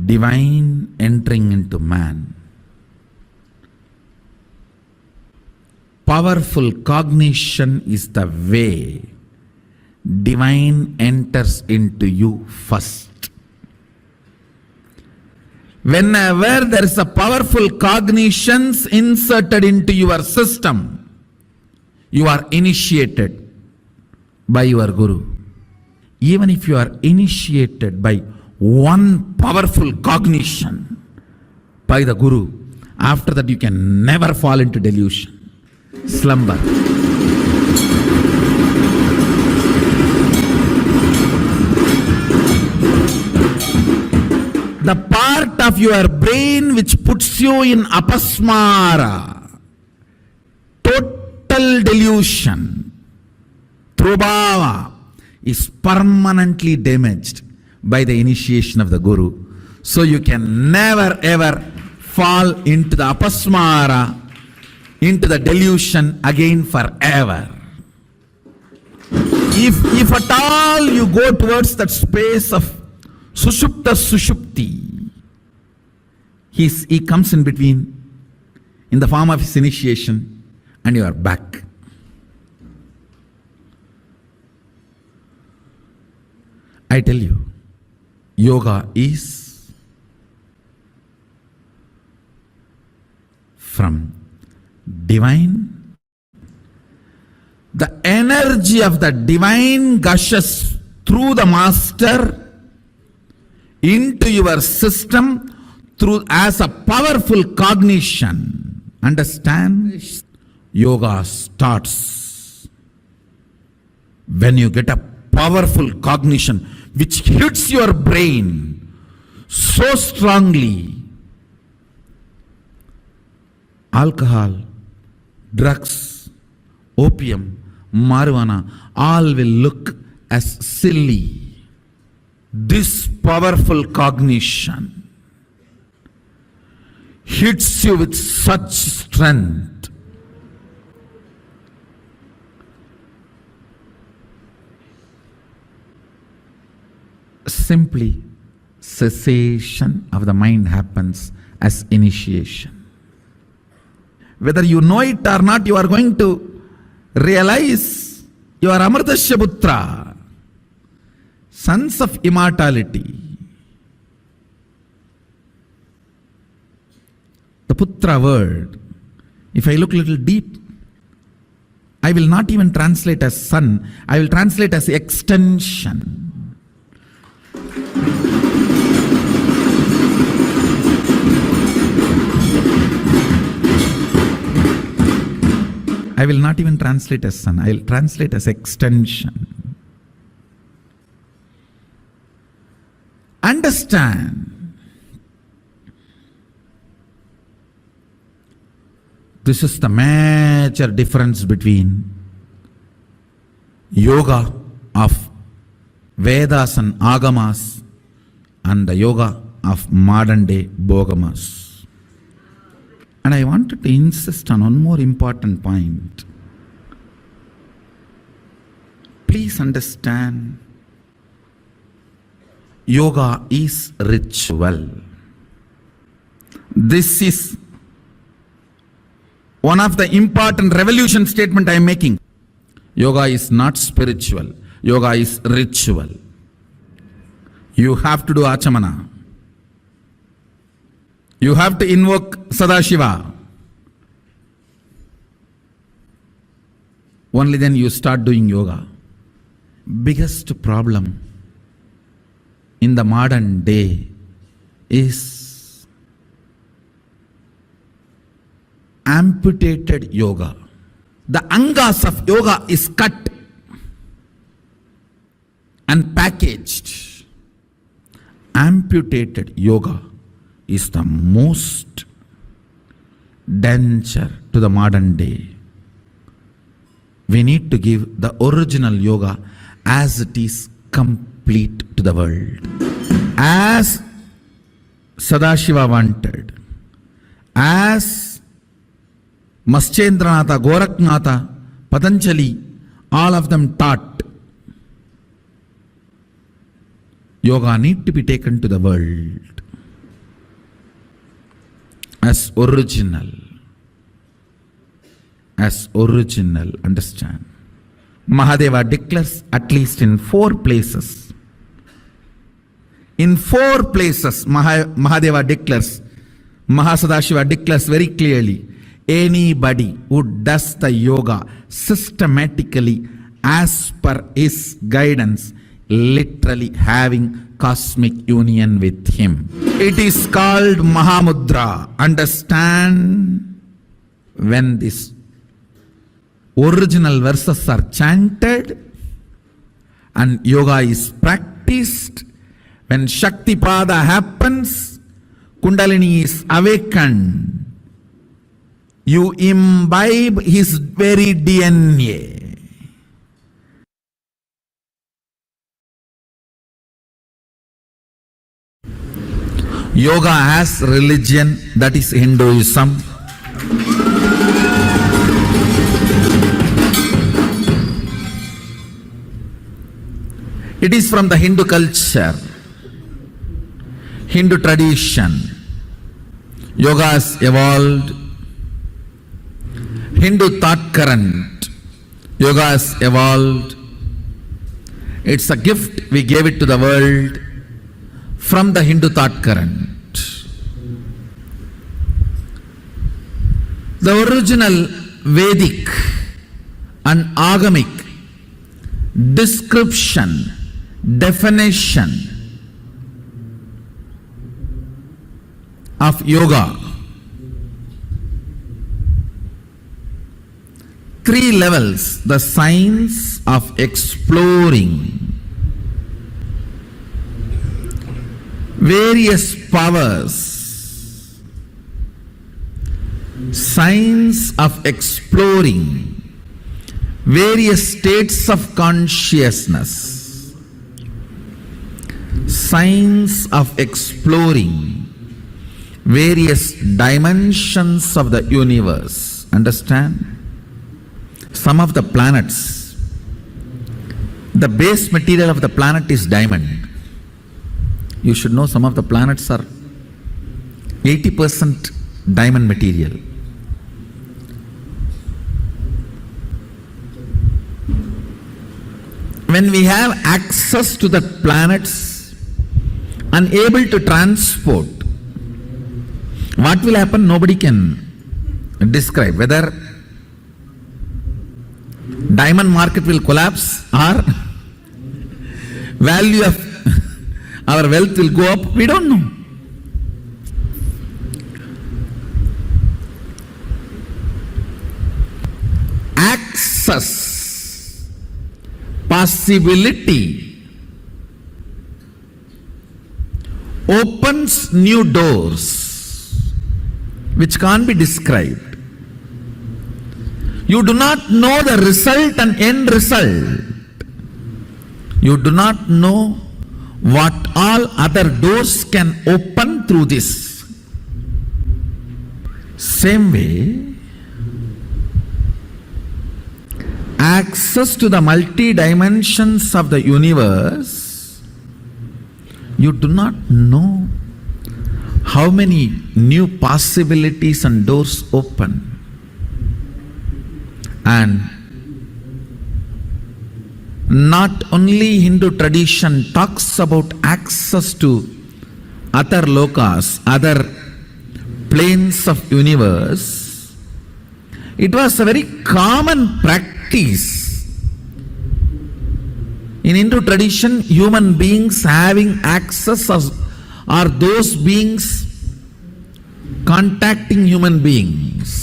Divine entering into man. Powerful cognition is the way divine enters into you first. Whenever there is a powerful cognitions inserted into your system, you are initiated by your Guru. Even if you are initiated by one powerful cognition by the Guru, after that you can never fall into delusion, slumber. The part of your brain which puts you in apasmara, total delusion, through bhava, is permanently damaged by the initiation of the Guru. So you can never ever fall into the apasmara, into the delusion again forever. If at all you go towards that space of Sushupta Sushupti, he comes in between in the form of his initiation and you are back. I tell you, yoga is from divine. The energy of the divine gushes through the master into your system through as a powerful cognition. Understand? Yoga starts when you get a powerful cognition which hits your brain so strongly. Alcohol, drugs, opium, marijuana, all will look as silly. This powerful cognition hits you with such strength. Simply cessation of the mind happens as initiation. Whether you know it or not, you are going to realize you are Amritasya Putra, sons of immortality. The Putra word, if I look a little deep, I will not even translate as son, I will translate as extension. I will not even translate as son, I will translate as extension. Understand, this is the major difference between yoga of Vedas and Agamas and the yoga of modern day Bogamas. And I wanted to insist on one more important point. Please understand, yoga is ritual. This is one of the important revolution statement I am making. Yoga is not spiritual. Yoga is ritual. You have to do achamana. You have to invoke Sadashiva. Only then you start doing yoga. Biggest problem in the modern day is amputated yoga. The angas of yoga is cut and packaged amputated yoga is the most danger to the modern day. We need to give the original yoga as it is complete to the world. As Sadashiva wanted, as Maschendranatha, Gorakhnatha, Patanjali, all of them taught, yoga need to be taken to the world as original. As original, understand. Mahadeva declares at least in 4 places. In 4 places, Mahadeva declares, Mahasadashiva declares very clearly, anybody who does the yoga systematically as per his guidance, literally having cosmic union with him. It is called Mahamudra. Understand? When these original verses are chanted and yoga is practiced, when Shaktipada happens, Kundalini is awakened. You imbibe his very DNA. Yoga as religion, that is Hinduism. It is from the Hindu culture, Hindu tradition. Yoga has evolved. Hindu thought current. Yoga has evolved. It's a gift we gave it to the world from the Hindu thought current. The original Vedic and Agamic description, definition of yoga, 3 levels: the science of exploring various powers, science of exploring various states of consciousness, science of exploring various dimensions of the universe. Understand? Some of the planets, the base material of the planet is diamond. You should know some of the planets are 80% diamond material. When we have access to the planets and able to transport, what will happen? Nobody can describe. Whether diamond market will collapse or value of our wealth will go up, we don't know. Access, possibility opens new doors which can't be described. You do not know the result and end result. You do not know what all other doors can open through this. Same way, access to the multi-dimensions of the universe, you do not know how many new possibilities and doors open. And not only Hindu tradition talks about access to other lokas, other planes of universe, it was a very common practice. In Hindu tradition, human beings having access are those beings contacting human beings.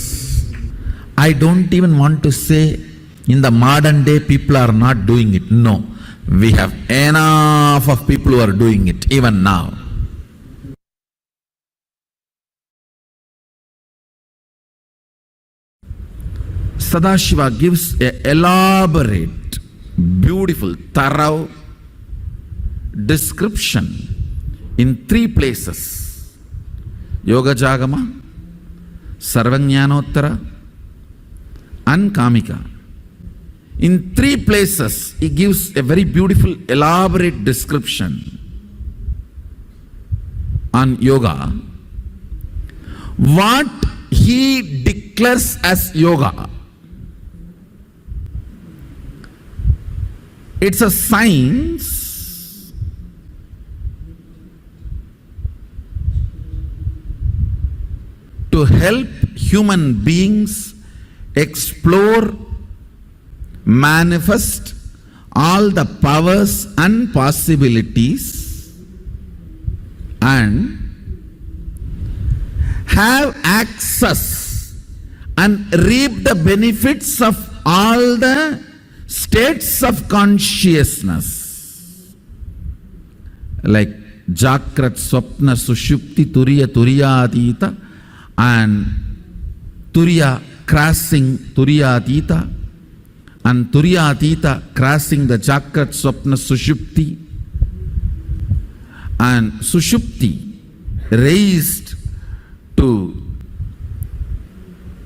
I don't even want to say in the modern day people are not doing it. No, we have enough of people who are doing it even now. Sadashiva gives an elaborate, beautiful, thorough description in 3 places. Yoga Jagama, Sarvajnanottara and Kamika. In 3 places, he gives a very beautiful, elaborate description on yoga. What he declares as yoga, it's a science to help human beings explore, manifest all the powers and possibilities and have access and reap the benefits of all the states of consciousness like Jakrat, Swapna, Sushupti, Turiya, Turiyadita and Turiya crossing Turiyadita and Turiyadita crossing the Jakrat, Swapna, Sushupti and Sushupti raised to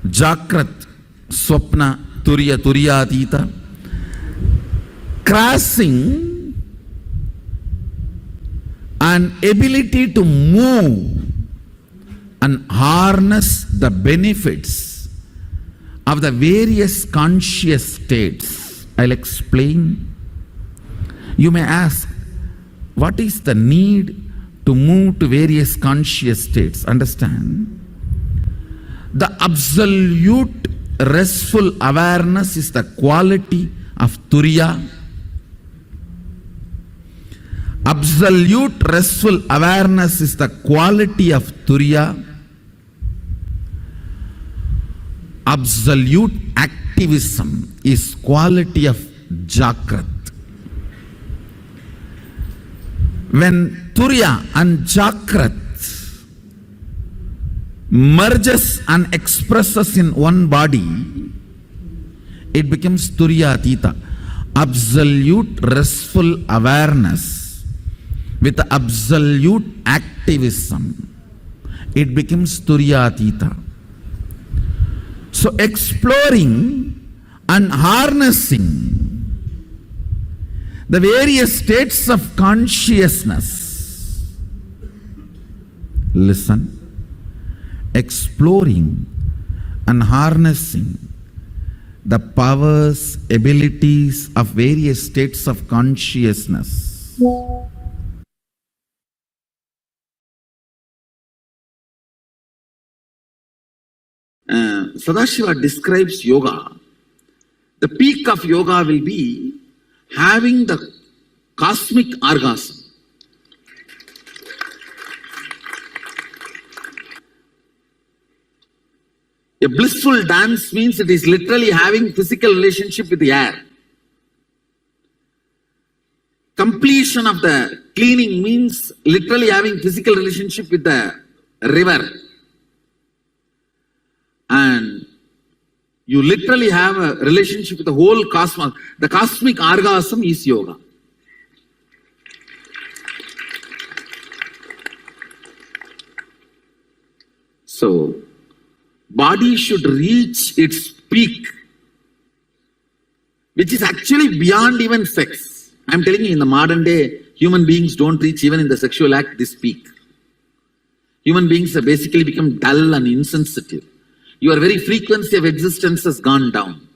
Jakrat, Swapna, Turiya, Turiyadita, crossing an ability to move and harness the benefits of the various conscious states. I'll explain. You may ask, what is the need to move to various conscious states? Understand, the absolute restful awareness is the quality of Turiya. Absolute restful awareness is the quality of Turiya. Absolute activism is quality of Jakrat. When Turiya and Jakrat merges and expresses in one body, it becomes Turiyatita, absolute restful awareness with absolute activism. It becomes Turiyatita. So exploring and harnessing the various states of consciousness. Listen. Exploring and harnessing the powers, abilities of various states of consciousness. Sadashiva describes yoga. The peak of yoga will be having the cosmic orgasm. A blissful dance means it is literally having physical relationship with the air. Completion of the cleaning means literally having physical relationship with the river. And you literally have a relationship with the whole cosmos. The cosmic orgasm is yoga. So, body should reach its peak, which is actually beyond even sex. I'm telling you, in the modern day, human beings don't reach even in the sexual act this peak. Human beings have basically become dull and insensitive. Your very frequency of existence has gone down.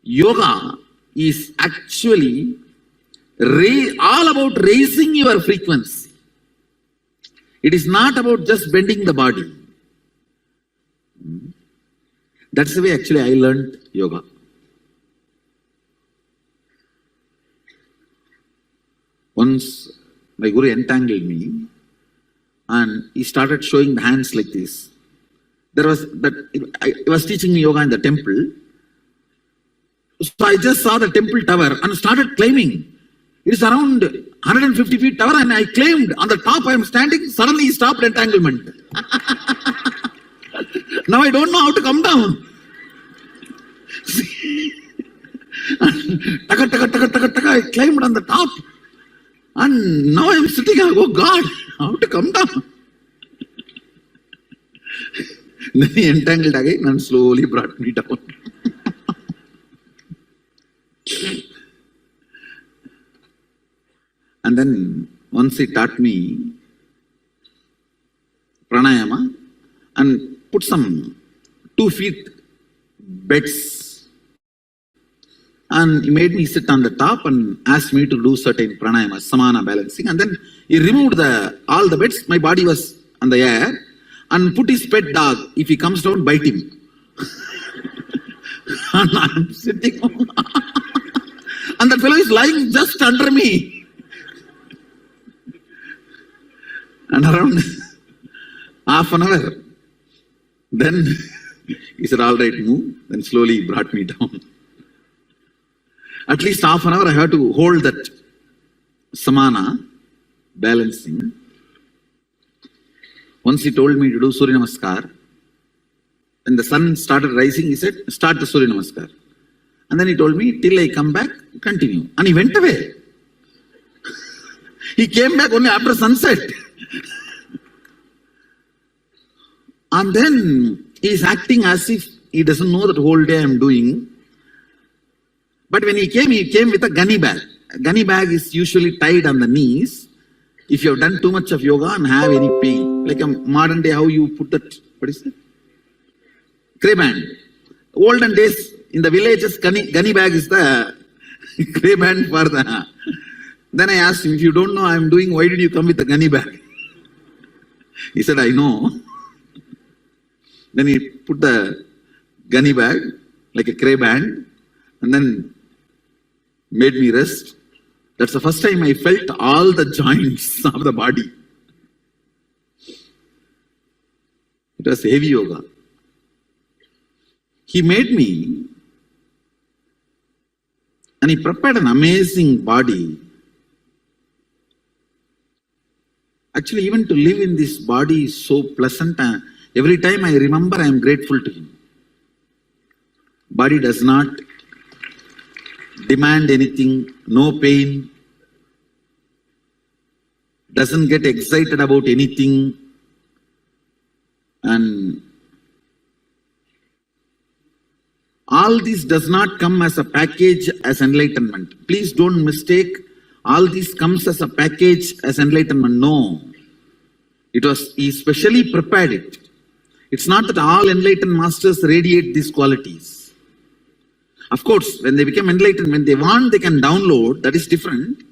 Yoga is actually all about raising your frequency. It is not about just bending the body. That's the way actually I learned yoga. Once my guru entangled me and he started showing the hands like this. He was teaching me yoga in the temple. So I just saw the temple tower and started climbing. It is around 150 feet tower and I claimed on the top I am standing. Suddenly he stopped entanglement. Now I don't know how to come down. Taka, taka, taka, taka, taka, I climbed on the top. And now I am sitting, oh God, how to come down? Then he entangled again and slowly brought me down. And then once he taught me pranayama and put some 2 feet beds, and he made me sit on the top and asked me to do certain pranayama, samana balancing, and then he removed all the beds, my body was on the air, and put his pet dog, if he comes down, bite him. And I'm sitting and that fellow is lying just under me. And around half an hour, then he said, all right, move. Then slowly he brought me down. At least half an hour I had to hold that samana, balancing. Once he told me to do Surya Namaskar. When the sun started rising, he said, start the Surya Namaskar. And then he told me, till I come back, continue. And he went away. He came back only after sunset. And then he is acting as if he doesn't know that whole day I am doing. But when he came with a gunny bag. A gunny bag is usually tied on the knees. If you have done too much of yoga and have any pain, like a modern day, how you put that, what is it? Clay band. Olden days, in the villages, gunny bag is the clay band for the... Then I asked him, if you don't know I am doing, why did you come with the gunny bag? He said, I know. Then he put the gunny bag, like a clay band, and then made me rest. That's the first time I felt all the joints of the body. It was heavy yoga. He made me, and he prepared an amazing body. Actually, even to live in this body is so pleasant. Every time I remember, I am grateful to him. Body does not demand anything, no pain, doesn't get excited about anything, and all this does not come as a package as enlightenment. Please don't mistake, all this comes as a package as enlightenment. No. He specially prepared it. It's not that all enlightened masters radiate these qualities. Of course, when they become enlightened, when they want, they can download, that is different.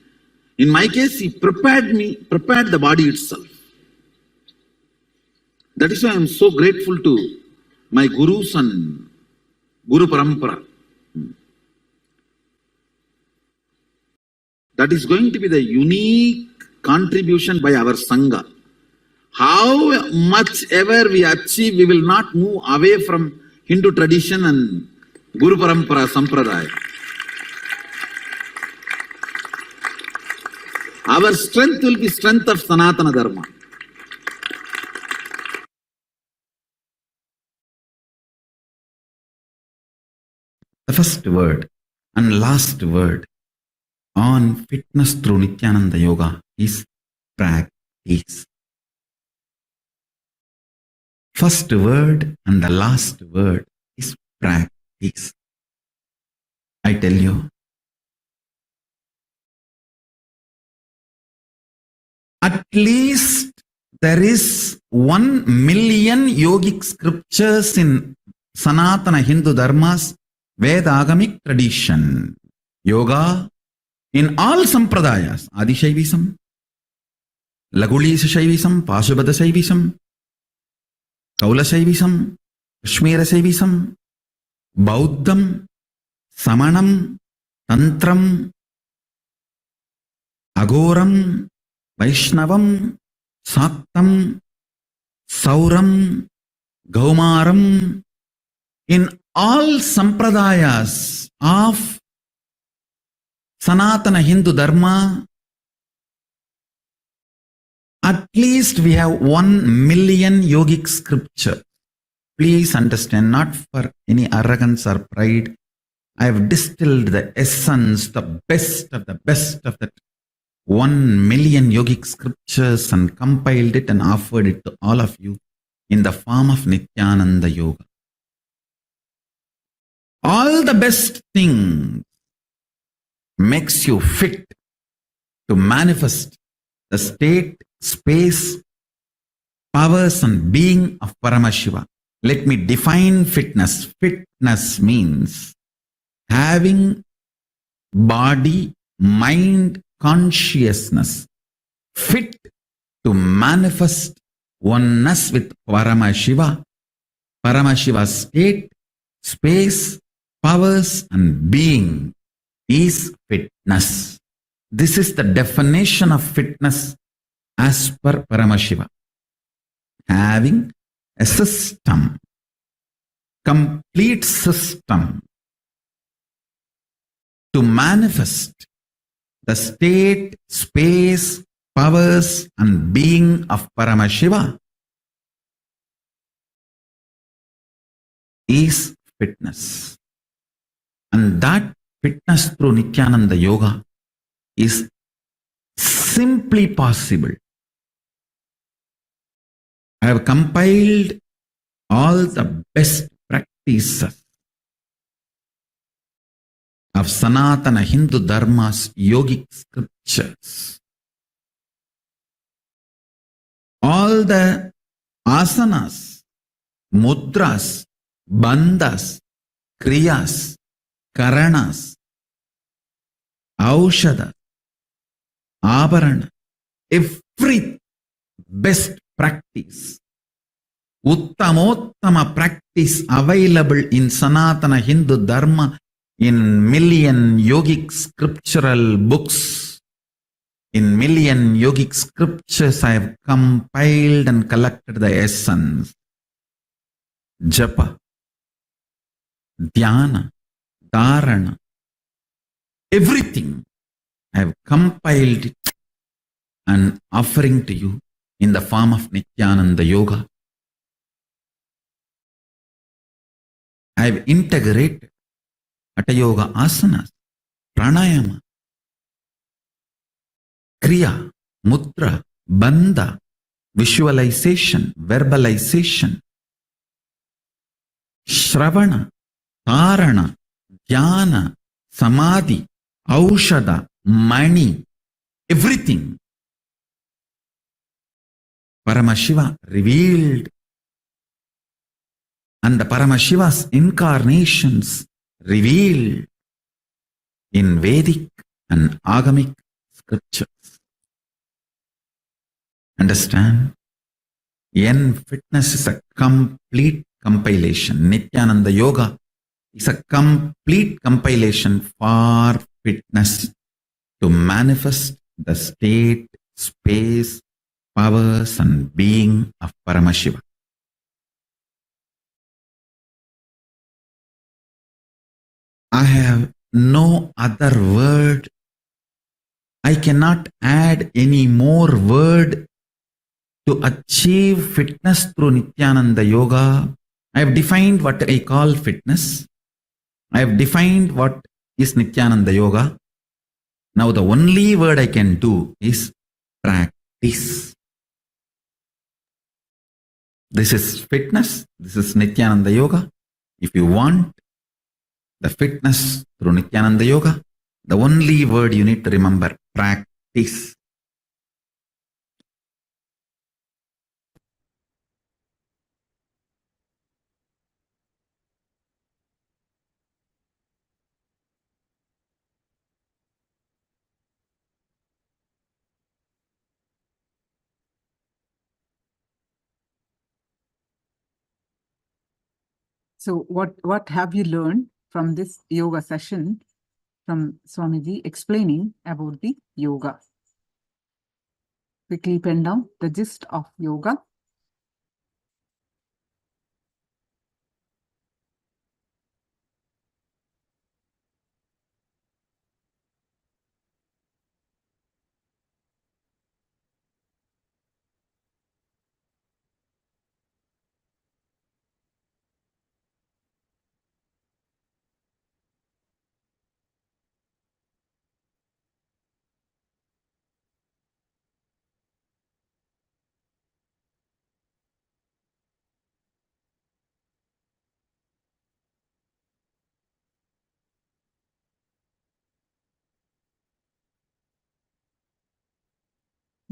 In my case, he prepared the body itself. That is why I am so grateful to my gurus and Guru Parampara. That is going to be the unique contribution by our Sangha. How much ever we achieve, we will not move away from Hindu tradition and Guru Parampara Sampradaya. Our strength will be strength of Sanatana Dharma. The first word and last word on fitness through Nithyananda Yoga is practice. First word and the last word is practice. I tell you, at least there is 1 million yogic scriptures in Sanatana Hindu Dharma's Vedagamic tradition. Yoga in all sampradayas, Adi Shaivism, Lagulisa Shaivism, Pasubhada Shaivism, Kaula Shaivism, Kashmira Shaivism, Bauddham, Samanam, Tantram, Agoram, Vaishnavam, Saktam, Sauram, Gaumaram, in all sampradayas of Sanatana Hindu Dharma, at least we have 1 million yogic scripture. Please understand, not for any arrogance or pride I have distilled the essence, the best of that 1 million yogic scriptures and compiled it and offered it to all of you in the form of Nithyananda Yoga. All the best things makes you fit to manifest the state, space, powers and being of Paramashiva. Let me define fitness. Fitness means having body, mind, consciousness fit to manifest oneness with Paramashiva, Paramashiva's state, space, powers and being is fitness. This is the definition of fitness as per Paramashiva. Having a system, complete system to manifest the state, space, powers and being of Paramashiva is fitness. And that fitness through Nithyananda Yoga is simply possible. I have compiled all the best practices of Sanatana Hindu Dharma's yogic scriptures. All the asanas, mudras, bandhas, kriyas, karanas, aushada, abarana, every best practice, uttamottama practice available in Sanatana Hindu Dharma in million yogic scriptural books, in million yogic scriptures I have compiled and collected the essence. Japa, dhyana, dharana, everything I have compiled it and offering to you in the form of Nithyananda Yoga. I have integrated Hatha Yoga asanas, pranayama, kriya, mudra, bandha, visualization, verbalization, shravana, dharana, dhyana, samadhi, aushada, mani, everything Paramashiva revealed, and the Paramashiva's incarnations revealed in Vedic and Agamic scriptures. Understand? Yen fitness is a complete compilation. Nithyananda Yoga is a complete compilation for fitness to manifest the state, space, powers and being of Paramashiva. I have no other word. I cannot add any more word to achieve fitness through Nithyananda Yoga. I have defined what I call fitness. I have defined what is Nithyananda Yoga. Now the only word I can do is practice. This is fitness. This is Nithyananda Yoga. If you want the fitness through Nithyananda Yoga, the only word you need to remember, practice. So what have you learned from this yoga session from Swamiji explaining about the yoga? Quickly pen down the gist of yoga.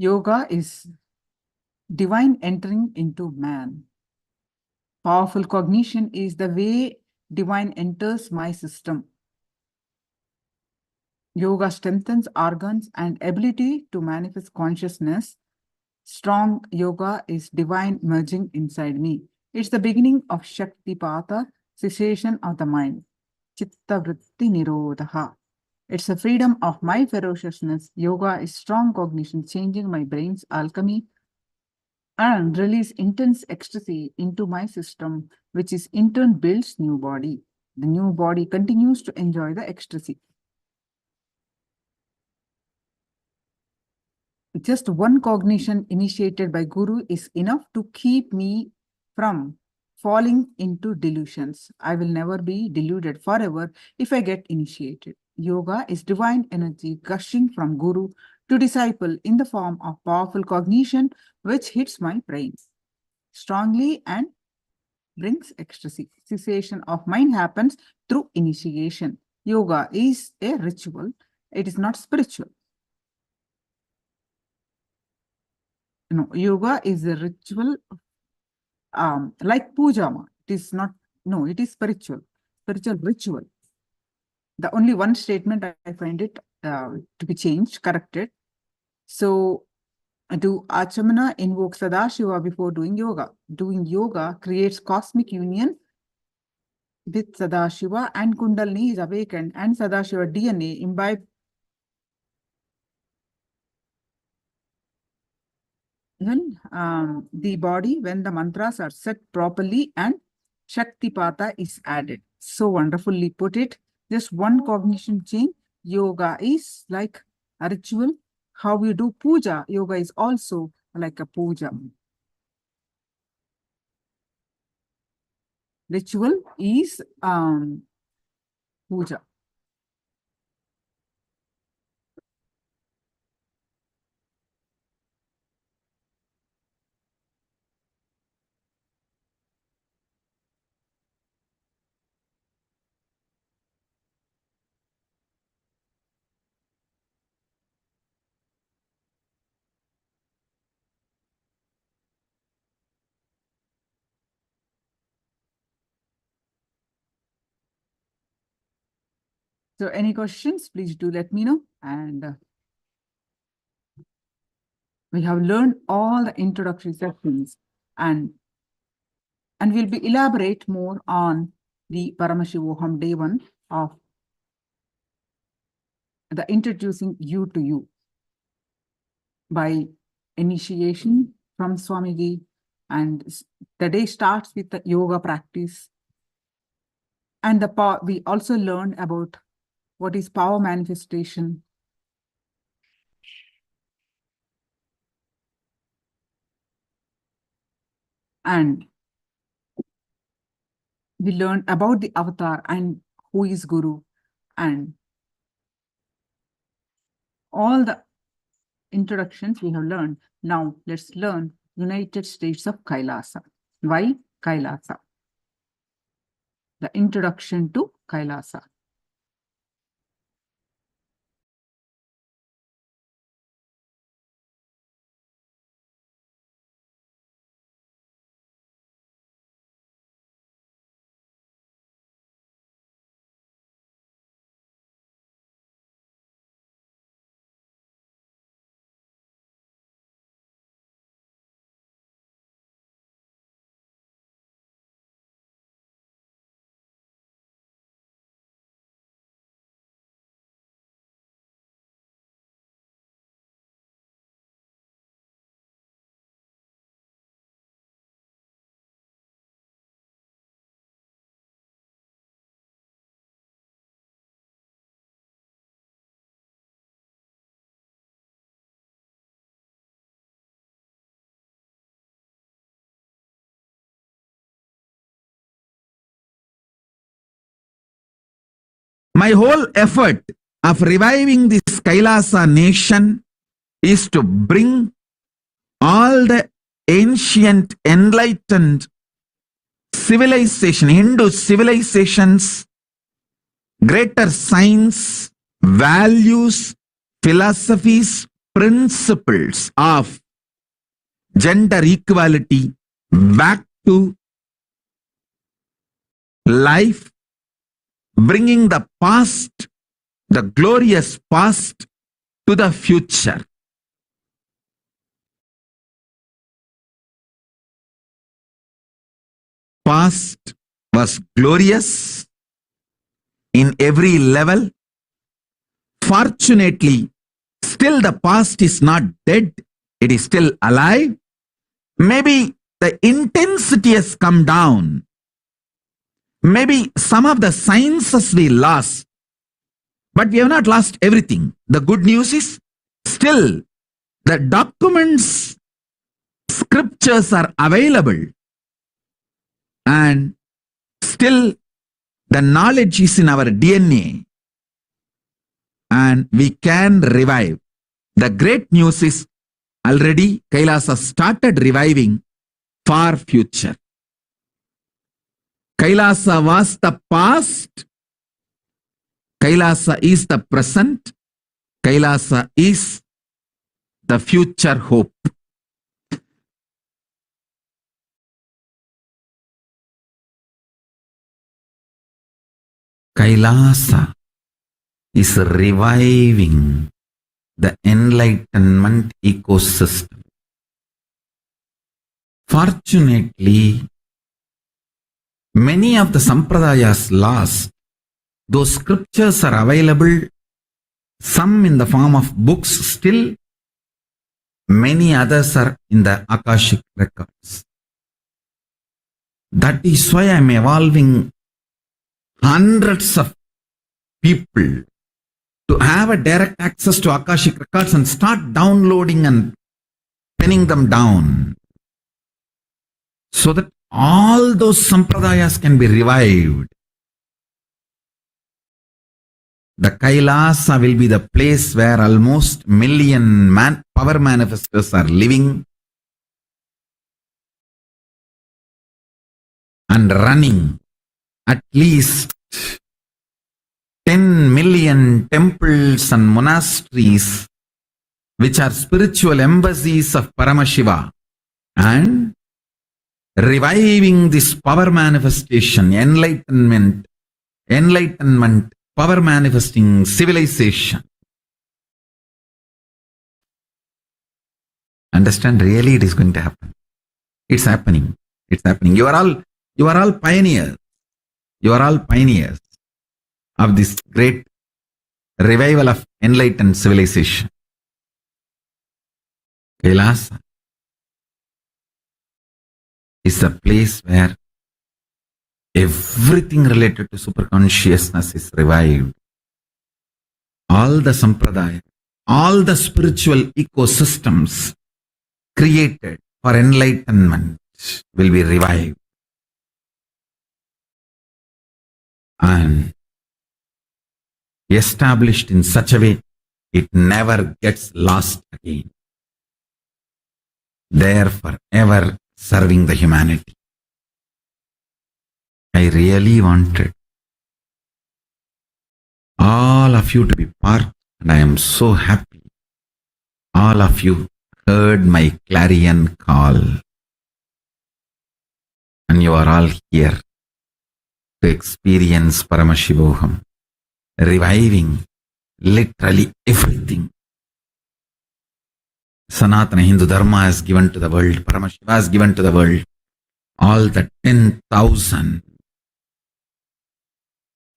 Yoga is divine entering into man. Powerful cognition is the way divine enters my system. Yoga strengthens organs and ability to manifest consciousness. Strong yoga is divine merging inside me. It's the beginning of Shaktipata, cessation of the mind. Chitta vritti nirodha. It's the freedom of my ferociousness. Yoga is strong cognition, changing my brain's alchemy and release intense ecstasy into my system, which is in turn builds new body. The new body continues to enjoy the ecstasy. Just one cognition initiated by Guru is enough to keep me from falling into delusions. I will never be deluded forever if I get initiated. Yoga is divine energy gushing from Guru to disciple in the form of powerful cognition which hits my brain strongly and brings ecstasy. Cessation of mind happens through initiation. Yoga is a ritual. It is not spiritual. No, yoga is a ritual like puja. It is not, no, it is spiritual ritual. The only one statement I find it to be changed, corrected. So, do Achamana invoke Sadashiva before doing yoga? Doing yoga creates cosmic union with Sadashiva, and Kundalini is awakened, and Sadashiva DNA imbibe the body when the mantras are said properly and Shaktipata is added. So wonderfully put it. Just one cognition change. Yoga is like a ritual. How we do puja, yoga is also like a puja. Ritual is puja. So any questions, please do let me know. And we have learned all the introductory sections, and we'll be elaborate more on the Paramashivoham day 1 of the introducing you to you by initiation from Swamiji, and the day starts with the yoga practice. And we also learned about what is power manifestation. And we learned about the avatar and who is Guru, and all the introductions we have learned. Now let's learn United States of KAILASA. Why KAILASA? The introduction to KAILASA. My whole effort of reviving this Kailasa nation is to bring all the ancient enlightened civilization, Hindu civilizations, greater science, values, philosophies, principles of gender equality back to life, bringing the past, the glorious past, to the future. Past was glorious in every level. Fortunately, still the past is not dead. It is still alive. Maybe the intensity has come down. Maybe some of the sciences we lost, but we have not lost everything. The good news is still the documents, scriptures are available, and still the knowledge is in our DNA, and we can revive. The great news is already Kailasa started reviving for future. Kailasa was the past. Kailasa is the present. Kailasa is the future hope. Kailasa is reviving the enlightenment ecosystem. Fortunately, many of the sampradayas lost. Those scriptures are available, some in the form of books still, many others are in the Akashic records. That is why I am evolving hundreds of people to have a direct access to Akashic records and start downloading and penning them down, so that all those sampradayas can be revived. The Kailasa will be the place where almost million power manifestors are living and running. At least 10 million temples and monasteries, which are spiritual embassies of Paramashiva, and reviving this power manifestation, enlightenment, power manifesting civilization. Understand? Really, it is going to happen. It's happening. It's happening. You are all pioneers. You are all pioneers of this great revival of enlightened civilization. Kailasa is the place where everything related to superconsciousness is revived. All the sampradaya, all the spiritual ecosystems created for enlightenment will be revived. And established in such a way, it never gets lost again. There forever serving the humanity. I really wanted all of you to be part, and I am so happy all of you heard my clarion call, and you are all here to experience Paramashivoham, reviving literally everything. Sanatana Hindu Dharma has given to the world, Paramashiva has given to the world, all the 10,000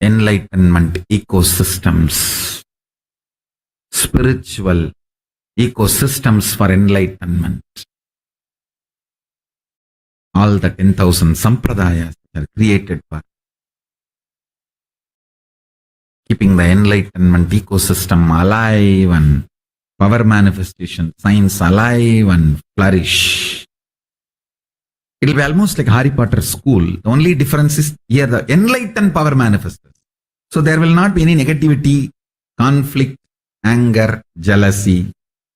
enlightenment ecosystems, spiritual ecosystems for enlightenment. All the 10,000 sampradayas are created for keeping the enlightenment ecosystem alive and power manifestation science alive and flourish. It will be almost like Harry Potter school. The only difference is here the enlightened power manifestors. So there will not be any negativity, conflict, anger, jealousy,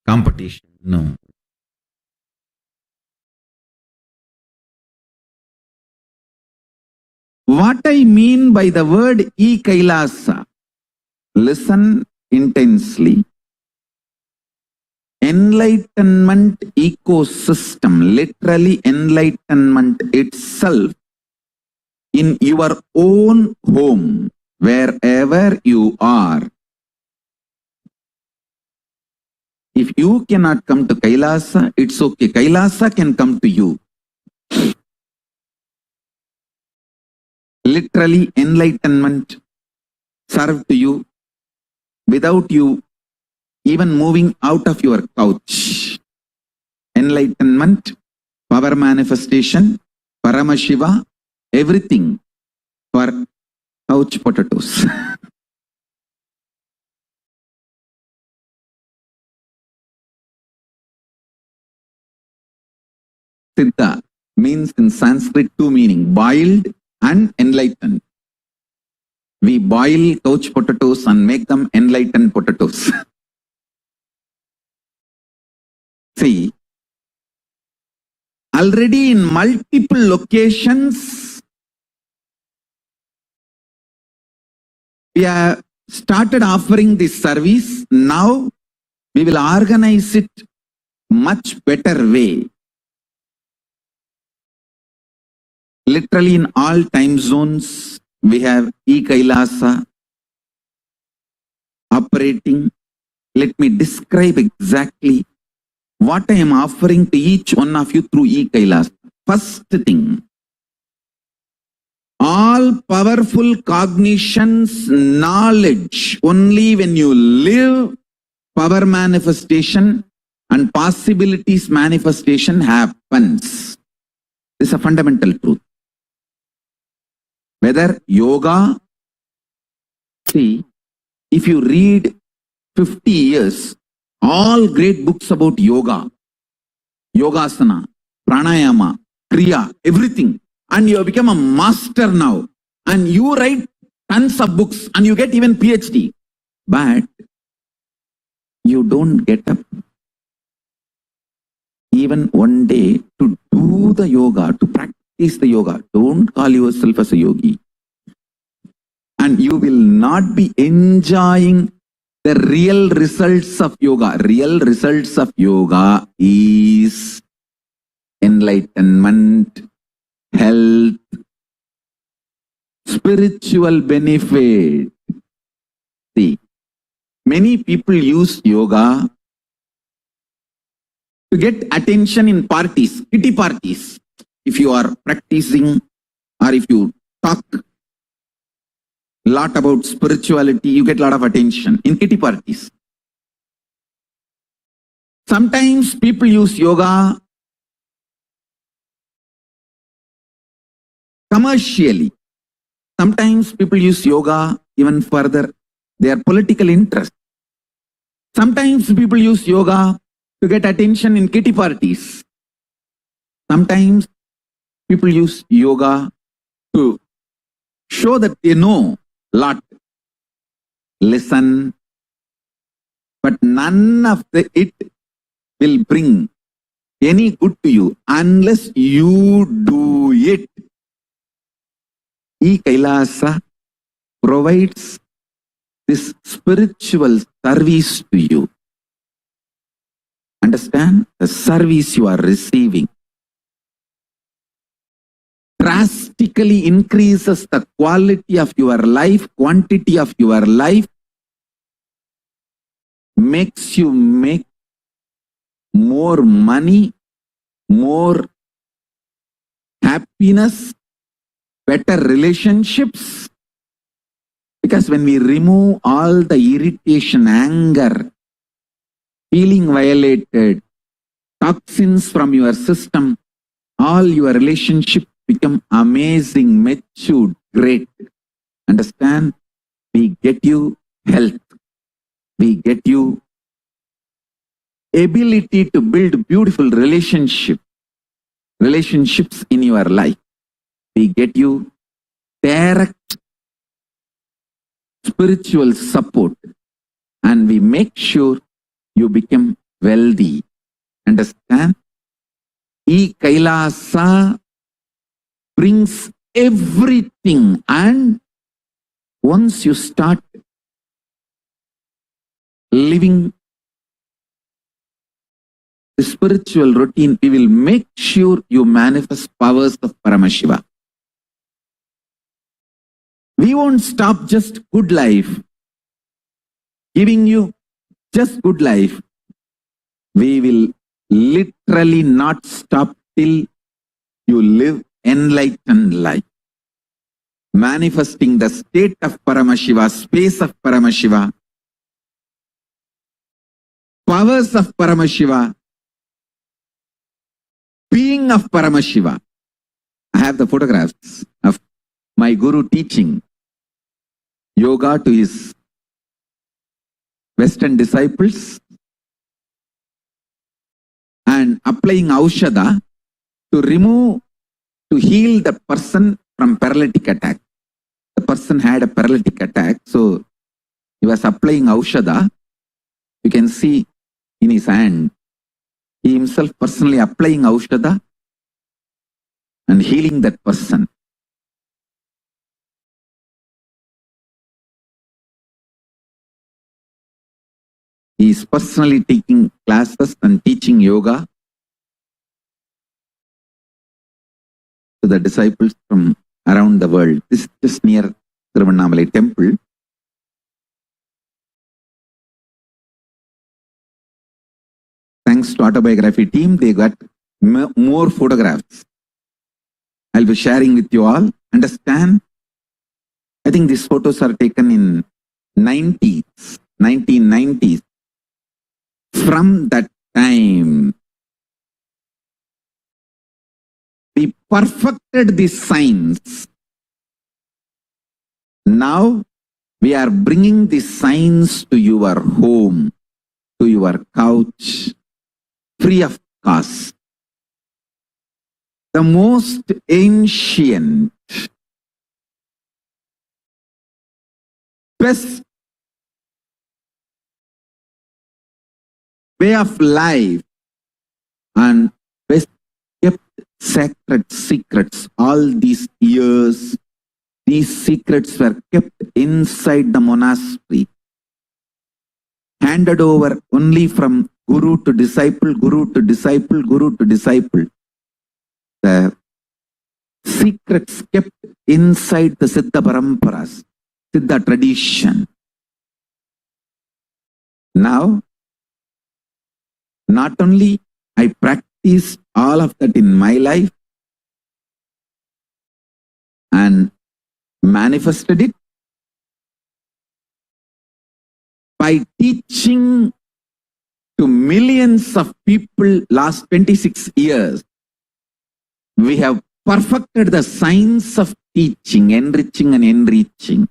competition. No. What I mean by the word KAILASA, listen intensely. enlightenment ecosystem, literally enlightenment itself, in your own home, wherever you are. If you cannot come to Kailasa, it's okay. Kailasa can come to you. Literally, enlightenment served to you without you even moving out of your couch. Enlightenment, power manifestation, Paramashiva, everything for couch potatoes. Siddha means in Sanskrit two meaning, boiled and enlightened. We boil couch potatoes and make them enlightened potatoes. See, already in multiple locations, we have started offering this service. Now we will organize it much better way. Literally in all time zones, we have KAILASA operating. Let me describe exactly what I am offering to each one of you through KAILASA. First thing, all powerful cognitions, knowledge, only when you live, power manifestation and possibilities manifestation happens. This is a fundamental truth. Whether yoga, see, if you read 50 years, all great books about yoga, yogasana, pranayama, kriya, everything, and you have become a master now, and you write tons of books and you get even PhD, but you don't get up even one day to do the yoga, to practice the yoga. Don't call yourself as a yogi. And you will not be enjoying the real results of yoga. Real results of yoga is enlightenment, health, spiritual benefit. See, many people use yoga to get attention in parties, kitty parties. If you are practicing or if you talk a lot about spirituality, you get a lot of attention in kitty parties. Sometimes people use yoga commercially. Sometimes people use yoga even further, their political interest. Sometimes people use yoga to get attention in kitty parties. Sometimes people use yoga to show that they know a lot. Listen, but none of it will bring any good to you unless you do it. KAILASA provides this spiritual service to you. Understand? The service you are receiving drastically increases the quality of your life, quantity of your life, makes you make more money, more happiness, better relationships. Because when we remove all the irritation, anger, feeling violated, toxins from your system, all your relationships become amazing, matured, great. Understand? We get you health. We get you ability to build beautiful relationships in your life. We get you direct spiritual support, and we make sure you become wealthy. Understand? KAILASA brings everything, and once you start living the spiritual routine, we will make sure you manifest powers of Paramashiva. We won't stop just good life, giving you just good life. We will literally not stop till you live enlightened life. Manifesting the state of Paramashiva, space of Paramashiva, powers of Paramashiva, being of Paramashiva. I have the photographs of my Guru teaching yoga to his Western disciples and applying Aushadha to heal the person from paralytic attack. The person had a paralytic attack, so he was applying Aushadha. You can see in his hand, he himself personally applying Aushadha and healing that person. He is personally taking classes and teaching yoga to the disciples from around the world. This is just near Tiruvannamalai temple. Thanks to autobiography team, they got more photographs. I'll be sharing with you all. Understand? I think these photos are taken in 1990s. From that time, we perfected the science. Now, we are bringing the science to your home, to your couch, free of cost. The most ancient, best way of life and best kept sacred secrets. All these years, these secrets were kept inside the monastery, handed over only from guru to disciple, guru to disciple, guru to disciple. The secrets kept inside the Siddha Paramparas, Siddha tradition. Now, not only I practice all of that in my life and manifested it by teaching to millions of people last 26 years. We have perfected the science of teaching, enriching and enriching.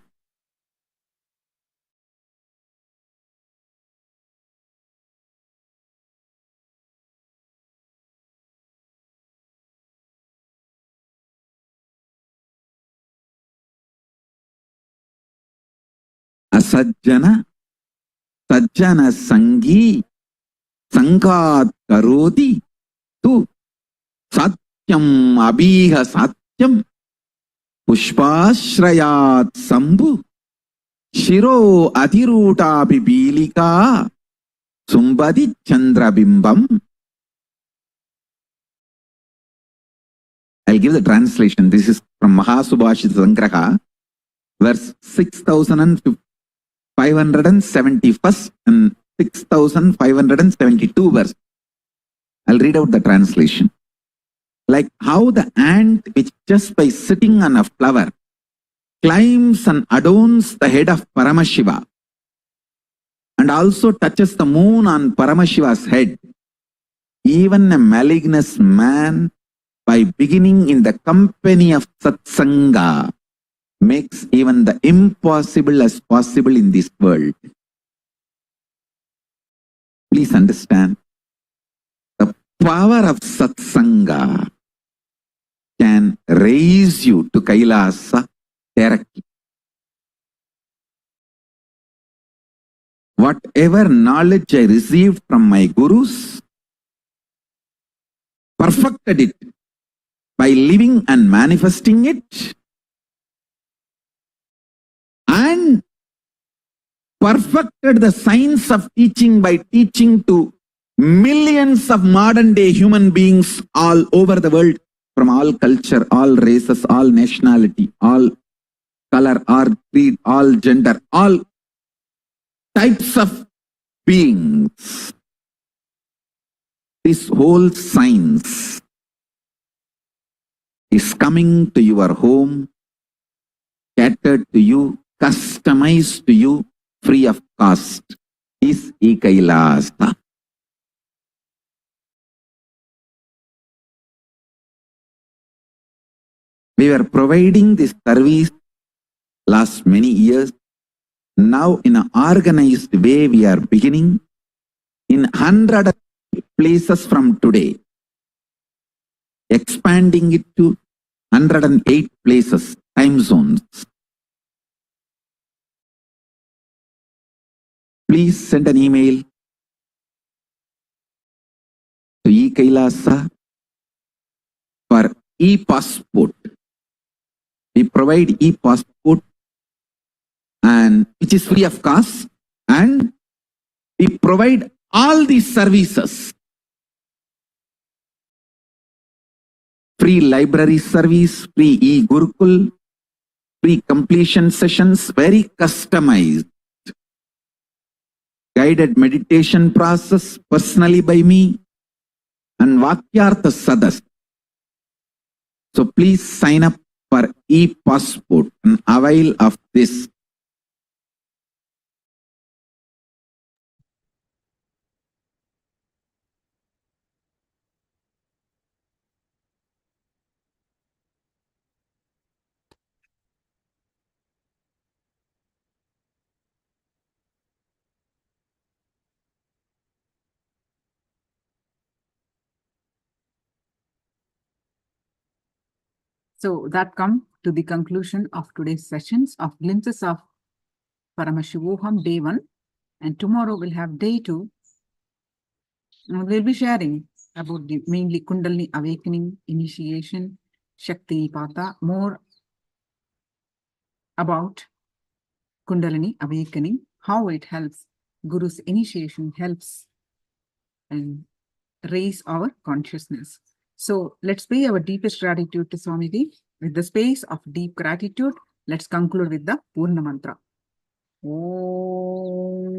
Asajjana, sajjana sangi, sangat karoti, tu satyam abhiha satyam, pushpashrayat sambhu, shiro adiruta bibilika, sumbadi chandra bimbam. I'll give the translation. This is from Mahasubhashita Sangraha, verse 6571 and 6572 verse. I'll read out the translation. Like how the ant, which just by sitting on a flower, climbs and adorns the head of Paramashiva, and also touches the moon on Paramashiva's head, even a malignous man, by beginning in the company of Satsanga, makes even the impossible as possible in this world. Please understand, the power of Satsanga can raise you to Kailasa directly. Whatever knowledge I received from my gurus, perfected it by living and manifesting it, and perfected the science of teaching by teaching to millions of modern day human beings all over the world, from all culture, all races, all nationality, all color, all creed, all gender, all types of beings. This whole science is coming to your home, catered to you, customized to you, free of cost. Is KAILASA. We were providing this service last many years. Now in an organized way, we are beginning in 100 places from today, expanding it to 108 places, time zones. Please send an email to KAILASA for e-passport. We provide e-passport, and which is free of cost, and we provide all these services. Free library service, free e-Gurukul, free completion sessions, very customized. Guided meditation process personally by me, and Vakyartha Sadas. So please sign up for e-passport and avail of this. So that comes to the conclusion of today's sessions of glimpses of Paramashivoham Day 1. And tomorrow we'll have Day 2. We'll be sharing about the mainly Kundalini awakening, initiation, Shakti Pata, more about Kundalini awakening, how it helps, Guru's initiation helps and raise our consciousness. So let's pay our deepest gratitude to Swamiji. With the space of deep gratitude, let's conclude with the Purna Mantra. Om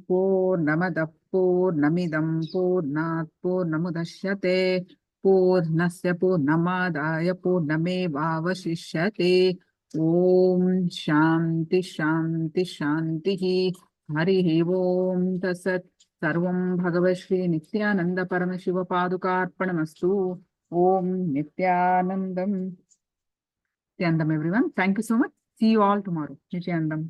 Purnamada Purnamidam Purnat Purnamudashyate Purnasya Purnamadaya Purnameva Vasishyate Om Shanti Shanti Shanti Hari Om Tasat Sarvam Bhagavashri Nithyananda Paramashiva Padukarpanamastu Om Nithyanandam. Nithyanandam, everyone. Thank you so much. See you all tomorrow. Nithyanandam.